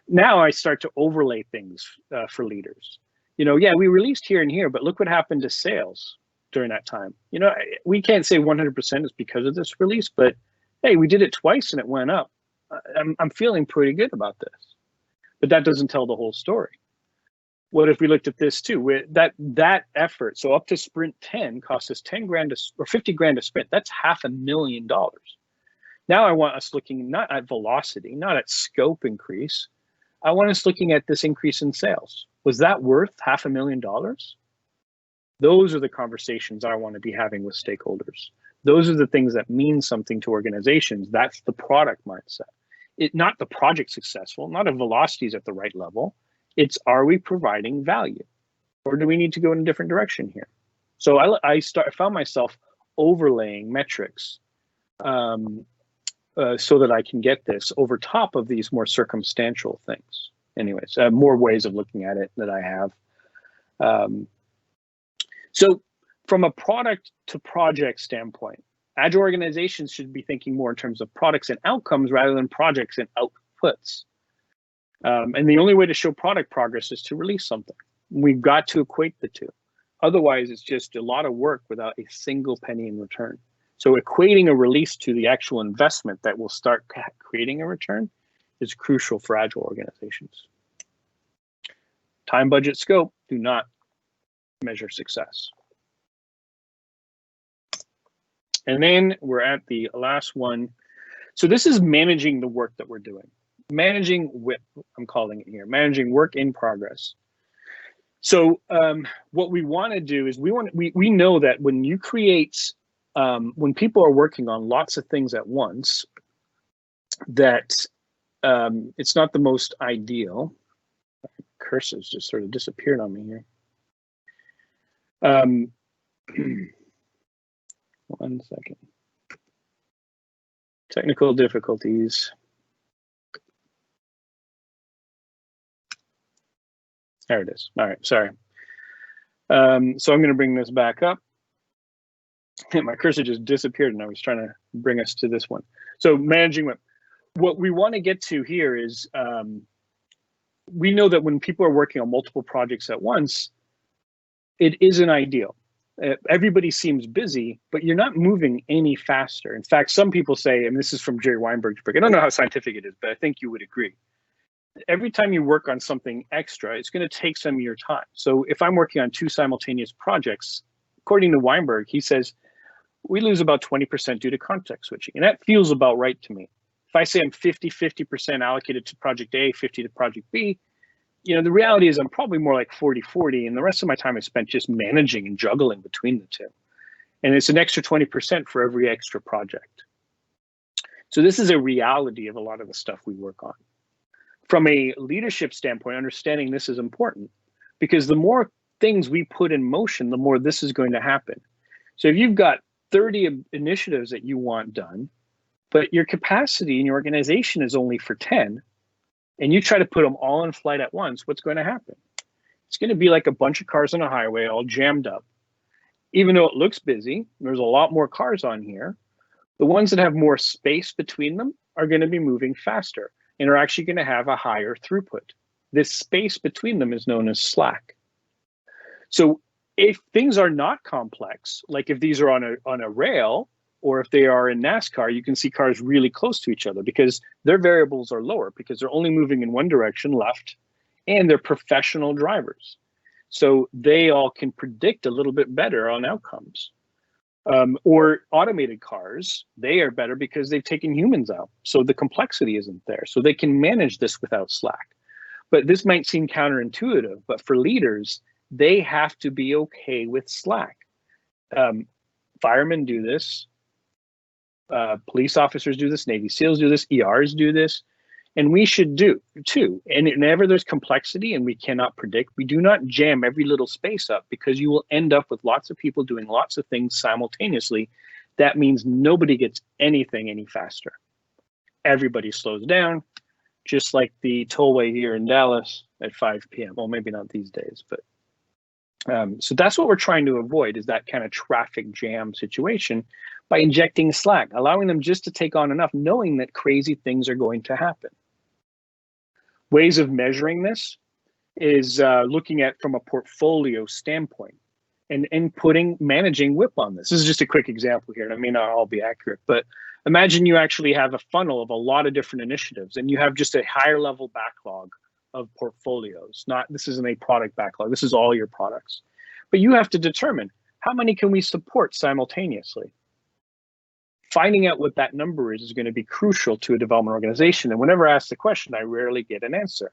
Now I start to overlay things for leaders. Yeah, we released here and here, but look what happened to sales during that time. We can't say 100% is because of this release, but hey, we did it twice and it went up. I'm feeling pretty good about this. But that doesn't tell the whole story. What if we looked at this too? With that effort, so up to sprint 10 cost us 10 grand or 50 grand to sprint. That's $500,000. Now I want us looking not at velocity, not at scope increase. I want us looking at this increase in sales. Was that worth $500,000? Those are the conversations I want to be having with stakeholders. Those are the things that mean something to organizations. That's the product mindset. Not the project successful, not if velocity is at the right level. It's, are we providing value, or do we need to go in a different direction here? So I found myself overlaying metrics so that I can get this over top of these more circumstantial things. Anyways, more ways of looking at it that I have. So from a product to project standpoint, Agile organizations should be thinking more in terms of products and outcomes rather than projects and outputs. And the only way to show product progress is to release something. We've got to equate the two. Otherwise, it's just a lot of work without a single penny in return. So equating a release to the actual investment that will start creating a return is crucial for Agile organizations. Time, budget, scope do not measure success. And then we're at the last one. So this is managing the work that we're doing. Managing WIP, I'm calling it here, managing work in progress. So what we want to do is we know that when you create, when people are working on lots of things at once, that it's not the most ideal. Cursor's just sort of disappeared on me here. One second. Technical difficulties. There it is. All right, sorry. So I'm going to bring this back up. My cursor just disappeared and I was trying to bring us to this one. So managing what we want to get to here is we know that when people are working on multiple projects at once, it isn't ideal. Everybody seems busy, but you're not moving any faster. In fact, some people say, and this is from Jerry Weinberg's book, I don't know how scientific it is, but I think you would agree. Every time you work on something extra, it's going to take some of your time. So if I'm working on 2 simultaneous projects, according to Weinberg, he says, we lose about 20% due to context switching. And that feels about right to me. If I say I'm 50% allocated to project A, 50 to project B, you know, the reality is I'm probably more like 40-40, and the rest of my time is spent just managing and juggling between the two. And it's an extra 20% for every extra project. So this is a reality of a lot of the stuff we work on. From a leadership standpoint, understanding this is important because the more things we put in motion, the more this is going to happen. So if you've got 30 initiatives that you want done, but your capacity in your organization is only for 10, and you try to put them all in flight at once, what's going to happen? It's going to be like a bunch of cars on a highway all jammed up. Even though it looks busy, there's a lot more cars on here. The ones that have more space between them are going to be moving faster and are actually going to have a higher throughput. This space between them is known as slack. So if things are not complex, like if these are on a rail, or if they are in NASCAR, you can see cars really close to each other because their variables are lower because they're only moving in one direction, left, and they're professional drivers. So they all can predict a little bit better on outcomes. Or automated cars, they are better because they've taken humans out. So the complexity isn't there. So they can manage this without slack. But this might seem counterintuitive, but for leaders, they have to be okay with slack. Firemen do this. Police officers do this. Navy SEALs do this. ERs do this. And we should do too. And whenever there's complexity and we cannot predict, we do not jam every little space up because you will end up with lots of people doing lots of things simultaneously. That means nobody gets anything any faster. Everybody slows down, just like the tollway here in Dallas at 5 p.m. Well, maybe not these days, but so that's what we're trying to avoid is that kind of traffic jam situation by injecting slack, allowing them just to take on enough, knowing that crazy things are going to happen. Ways of measuring this is looking at from a portfolio standpoint and managing WIP on this. This is just a quick example here, and it may not all be accurate, but imagine you actually have a funnel of a lot of different initiatives and you have just a higher level backlog of portfolios. This isn't a product backlog, this is all your products. But you have to determine how many can we support simultaneously. Finding out what that number is going to be crucial to a development organization. And whenever I ask the question, I rarely get an answer.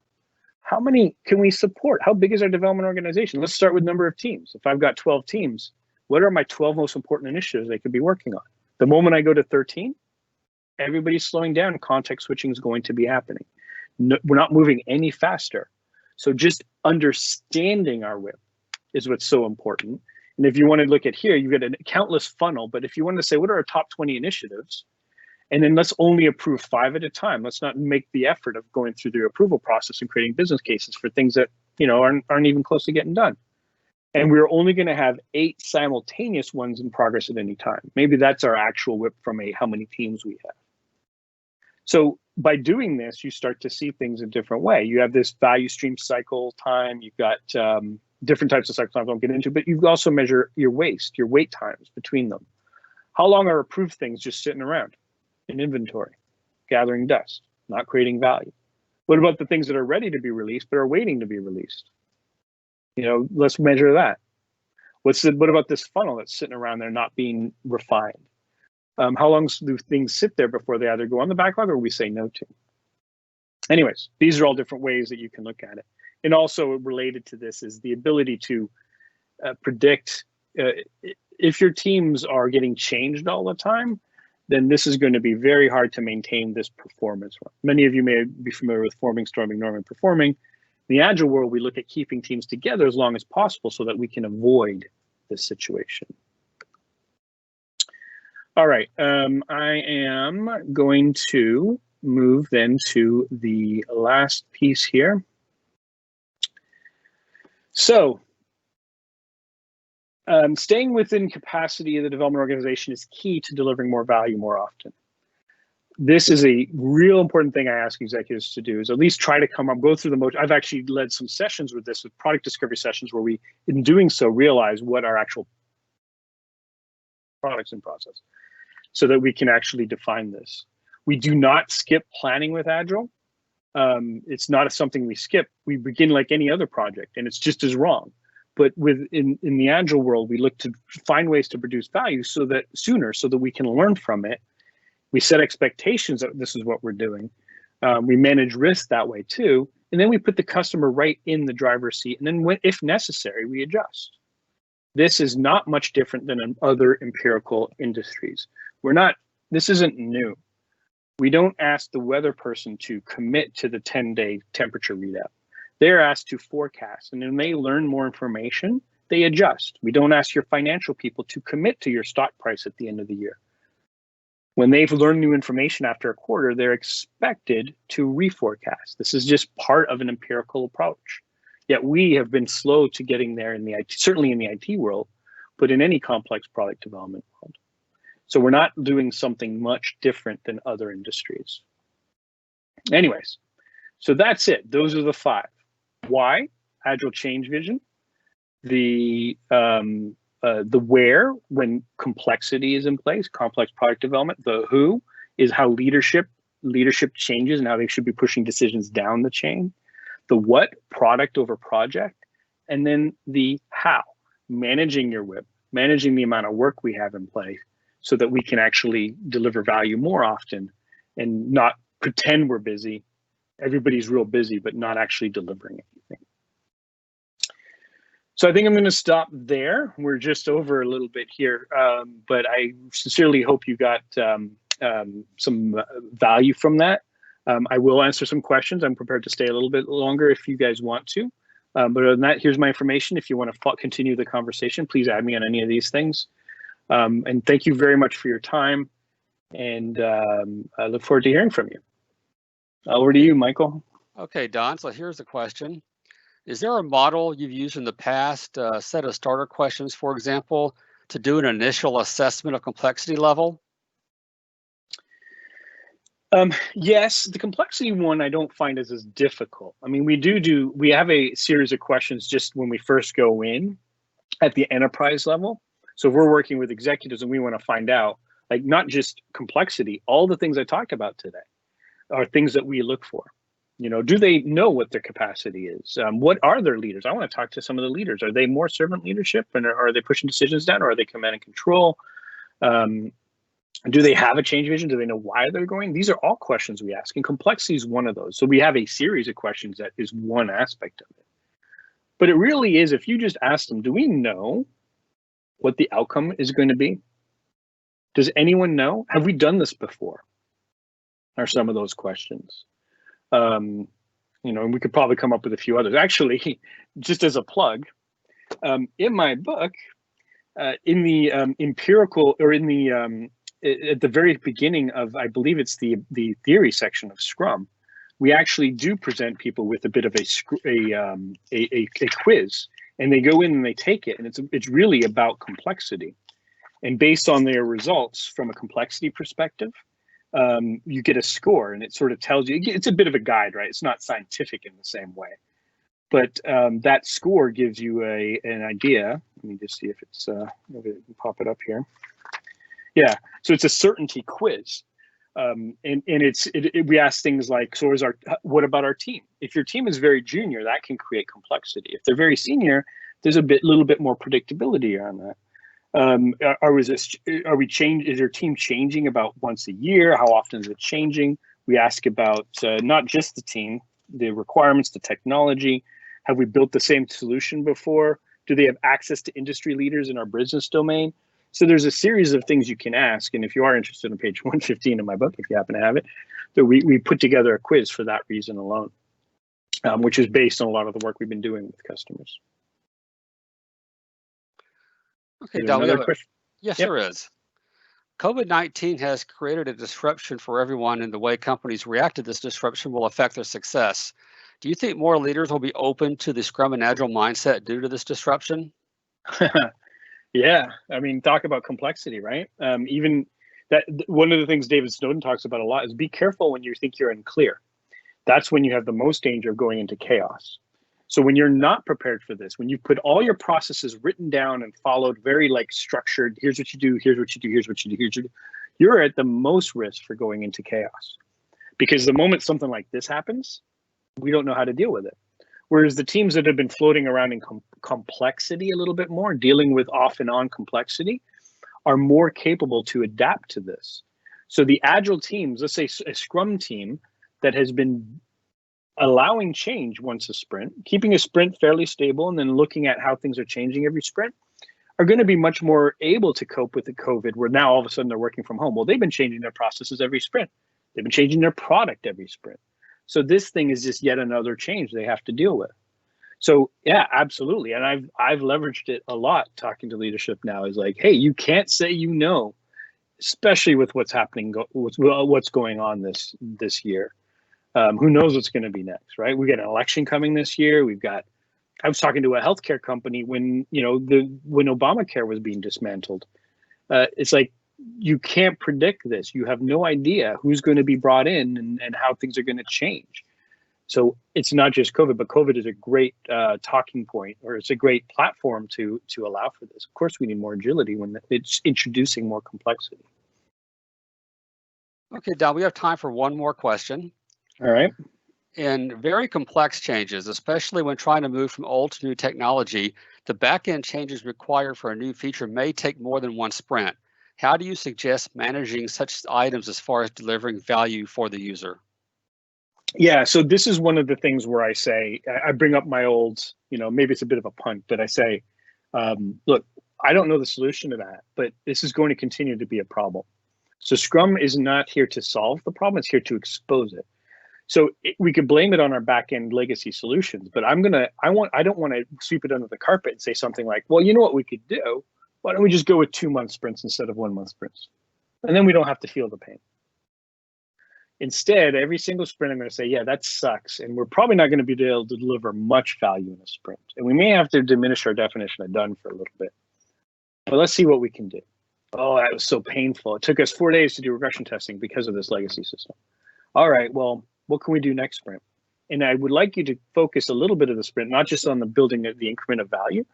How many can we support? How big is our development organization? Let's start with number of teams. If I've got 12 teams, what are my 12 most important initiatives they could be working on? The moment I go to 13, everybody's slowing down. Context switching is going to be happening. No, we're not moving any faster. So just understanding our WIP is what's so important. And if you want to look at here, you've got a countless funnel, but if you want to say, what are our top 20 initiatives? And then let's only approve 5 at a time. Let's not make the effort of going through the approval process and creating business cases for things that, you know, aren't even close to getting done. And we're only going to have 8 simultaneous ones in progress at any time. Maybe that's our actual WIP from how many teams we have. So by doing this, you start to see things a different way. You have this value stream cycle time. You've got different types of cycle times I won't get into, but you also measure your waste, your wait times between them. How long are approved things just sitting around in inventory, gathering dust, not creating value? What about the things that are ready to be released but are waiting to be released? You know, let's measure that. What about this funnel that's sitting around there not being refined? How long do things sit there before they either go on the backlog or we say no to? Anyways, these are all different ways that you can look at it. And also related to this is the ability to predict if your teams are getting changed all the time, then this is going to be very hard to maintain this performance. Many of you may be familiar with forming, storming, norming, performing. In the Agile world, we look at keeping teams together as long as possible so that we can avoid this situation. All right, I am going to move then to the last piece here. So, staying within capacity of the development organization is key to delivering more value more often. This is a real important thing I ask executives to do, is at least try to go through the motion. I've actually led some sessions with this, with product discovery sessions, where we, in doing so, realize what our actual products and process, so that we can actually define this. We do not skip planning with Agile. It's not something we skip. We begin like any other project, and it's just as wrong. But in the Agile world, we look to find ways to produce value so that we can learn from it. We set expectations that this is what we're doing. We manage risk that way too. And then we put the customer right in the driver's seat. And then if necessary, we adjust. This is not much different than in other empirical industries. This isn't new. We don't ask the weather person to commit to the 10-day temperature readout. They're asked to forecast, and when they learn more information, they adjust. We don't ask your financial people to commit to your stock price at the end of the year. When they've learned new information after a quarter, they're expected to reforecast. This is just part of an empirical approach. Yet we have been slow to getting there in the IT, certainly in the IT world, but in any complex product development world. So we're not doing something much different than other industries. Anyways, so that's it. Those are the 5. Why? Agile change vision. The where, when complexity is in place, complex product development. The who is how leadership changes and how they should be pushing decisions down the chain. The what, product over project. And then the how, managing your WIP, managing the amount of work we have in place so that we can actually deliver value more often and not pretend we're busy. Everybody's real busy, but not actually delivering anything. So I think I'm going to stop there. We're just over a little bit here, but I sincerely hope you got some value from that. I will answer some questions. I'm prepared to stay a little bit longer if you guys want to. But other than that, here's my information. If you want to continue the conversation, please add me on any of these things. And thank you very much for your time. And I look forward to hearing from you. Over to you, Michael. Okay, Don, so here's the question. Is there a model you've used in the past, a set of starter questions, for example, to do an initial assessment of complexity level? Yes, the complexity one I don't find is as difficult. I mean, we have a series of questions just when we first go in at the enterprise level. So if we're working with executives and we want to find out, like, not just complexity, all the things I talked about today are things that we look for. You know, do they know what their capacity is? What are their leaders? I want to talk to some of the leaders. Are they more servant leadership, and are they pushing decisions down, or are they command and control? Do they have a change vision? Do they know why they're going? These are all questions we ask, and complexity is one of those. So we have a series of questions that is one aspect of it. But it really is, if you just ask them, do we know what the outcome is going to be? Does anyone know? Have we done this before? Are some of those questions. You know, and we could probably come up with a few others. Actually, just as a plug, in my book, in the empirical, or in the at the very beginning of, I believe it's the theory section of Scrum, we actually do present people with a bit of a quiz, and they go in and they take it, and it's really about complexity, and based on their results from a complexity perspective, you get a score, and it sort of tells you, it's a bit of a guide, right? It's not scientific in the same way, but that score gives you an idea. Let me just see if it's, maybe I can pop it up here. Yeah, so it's a certainty quiz. And we ask things like, so what about our team? If your team is very junior, that can create complexity. If they're very senior, there's a little bit more predictability on that. Is your team changing about once a year? How often is it changing? We ask about not just the team, the requirements, the technology. Have we built the same solution before? Do they have access to industry leaders in our business domain? So there's a series of things you can ask. And if you are interested in page 115 of my book, if you happen to have it, that we put together a quiz for that reason alone, which is based on a lot of the work we've been doing with customers. Okay, Don, another question? Yes, Yep. there is. COVID-19 has created a disruption for everyone, and the way companies react to this disruption will affect their success. Do you think more leaders will be open to the Scrum and Agile mindset due to this disruption? Yeah, I mean, talk about complexity, right? Even that, one of the things David Snowden talks about a lot is be careful when you think you're unclear. That's when you have the most danger of going into chaos. So when you're not prepared for this, when you put all your processes written down and followed very like structured, here's what you do, here's what you do, here's what you do, here's what you do, you're at the most risk for going into chaos. Because the moment something like this happens, we don't know how to deal with it. Whereas the teams that have been floating around in complexity a little bit more, dealing with off and on complexity, are more capable to adapt to this. So the Agile teams, let's say a Scrum team that has been allowing change once a sprint, keeping a sprint fairly stable and then looking at how things are changing every sprint, are going to be much more able to cope with the COVID, where now all of a sudden they're working from home. Well, they've been changing their processes every sprint. They've been changing their product every sprint. So this thing is just yet another change they have to deal with. So yeah, absolutely. And I've leveraged it a lot talking to leadership now, is like, hey, you can't say you know, especially with what's happening, what's going on this year. Who knows what's going to be next, right? We got an election coming this year. I was talking to a healthcare company when Obamacare was being dismantled. It's like, you can't predict this. You have no idea who's going to be brought in and how things are going to change. So it's not just COVID, but COVID is a great talking point, or it's a great platform to allow for this. Of course, we need more agility when it's introducing more complexity. Okay, Don, we have time for one more question. All right. In very complex changes, especially when trying to move from old to new technology, the back-end changes required for a new feature may take more than one sprint. How do you suggest managing such items as far as delivering value for the user? Yeah, so this is one of the things where I say, I bring up my old, maybe it's a bit of a punt, but I say, look, I don't know the solution to that, but this is going to continue to be a problem. So Scrum is not here to solve the problem, it's here to expose it. So we could blame it on our back-end legacy solutions, but I don't want to sweep it under the carpet and say something like, well, you know what we could do? Why don't we just go with 2-month sprints instead of 1-month sprints? And then we don't have to feel the pain. Instead, every single sprint, I'm going to say, yeah, that sucks. And we're probably not going to be able to deliver much value in a sprint. And we may have to diminish our definition of done for a little bit. But let's see what we can do. Oh, that was so painful. It took us 4 days to do regression testing because of this legacy system. All right, well, what can we do next sprint? And I would like you to focus a little bit of the sprint, not just on the building of the increment of value,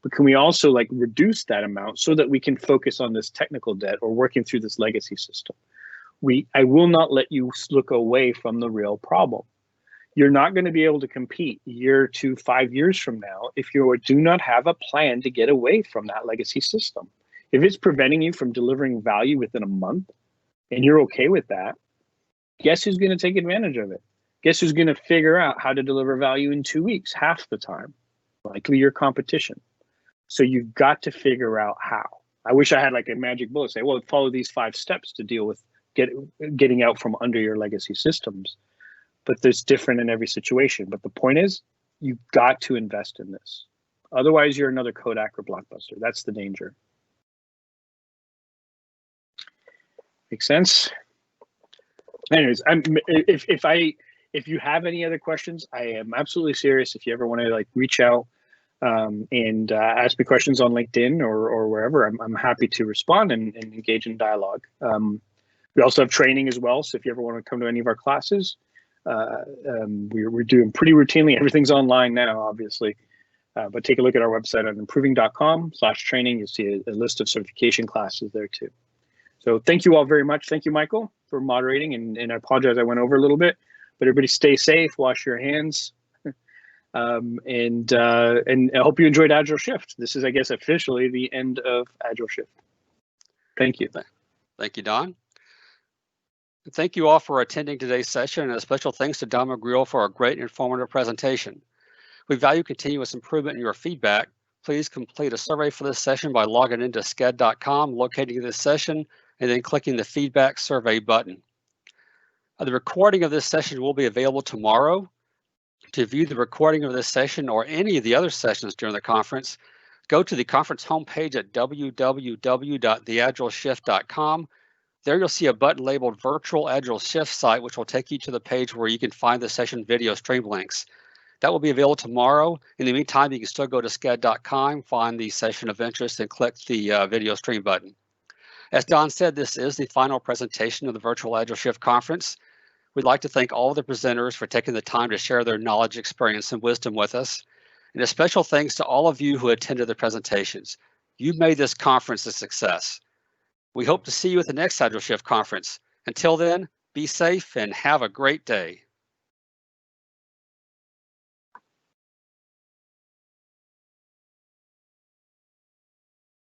but can we also like reduce that amount so that we can focus on this technical debt or working through this legacy system? I will not let you look away from the real problem. You're not going to be able to compete year to 5 years from now if you do not have a plan to get away from that legacy system. If it's preventing you from delivering value within a month and you're okay with that, guess who's going to take advantage of it? Guess who's going to figure out how to deliver value in 2 weeks, half the time? Likely your competition. So you've got to figure out how. I wish I had like a magic bullet, say, well, follow these 5 steps to deal with getting out from under your legacy systems. But there's different in every situation. But the point is, you've got to invest in this. Otherwise, you're another Kodak or Blockbuster. That's the danger. Make sense? Anyways, if you have any other questions, I am absolutely serious. If you ever want to like reach out and ask me questions on LinkedIn or wherever, I'm happy to respond and engage in dialogue. We also have training as well. So if you ever want to come to any of our classes, we're doing pretty routinely. Everything's online now, obviously. But take a look at our website on improving.com/training. You'll see a list of certification classes there too. So thank you all very much. Thank you, Michael, for moderating. And I apologize I went over a little bit. But everybody stay safe, wash your hands. And I hope you enjoyed Agile Shift. This is, I guess, officially the end of Agile Shift. Thank you. Thank you, Don. Thank you all for attending today's session, and a special thanks to Don McGreal for a great and informative presentation. We value continuous improvement in your feedback, please complete a survey for this session by logging into sched.com, locating this session, and then clicking the feedback survey button. The recording of this session will be available tomorrow. To view the recording of this session or any of the other sessions during the conference, go to the conference homepage at www.theagileshift.com. There you'll see a button labeled Virtual Agile Shift Site, which will take you to the page where you can find the session video stream links. That will be available tomorrow. In the meantime, you can still go to sched.com, find the session of interest, and click the video stream button. As Don said, this is the final presentation of the Virtual Agile Shift Conference. We'd like to thank all of the presenters for taking the time to share their knowledge, experience, and wisdom with us. And a special thanks to all of you who attended the presentations. You made this conference a success. We hope to see you at the next Agile Shift Conference. Until then, be safe and have a great day.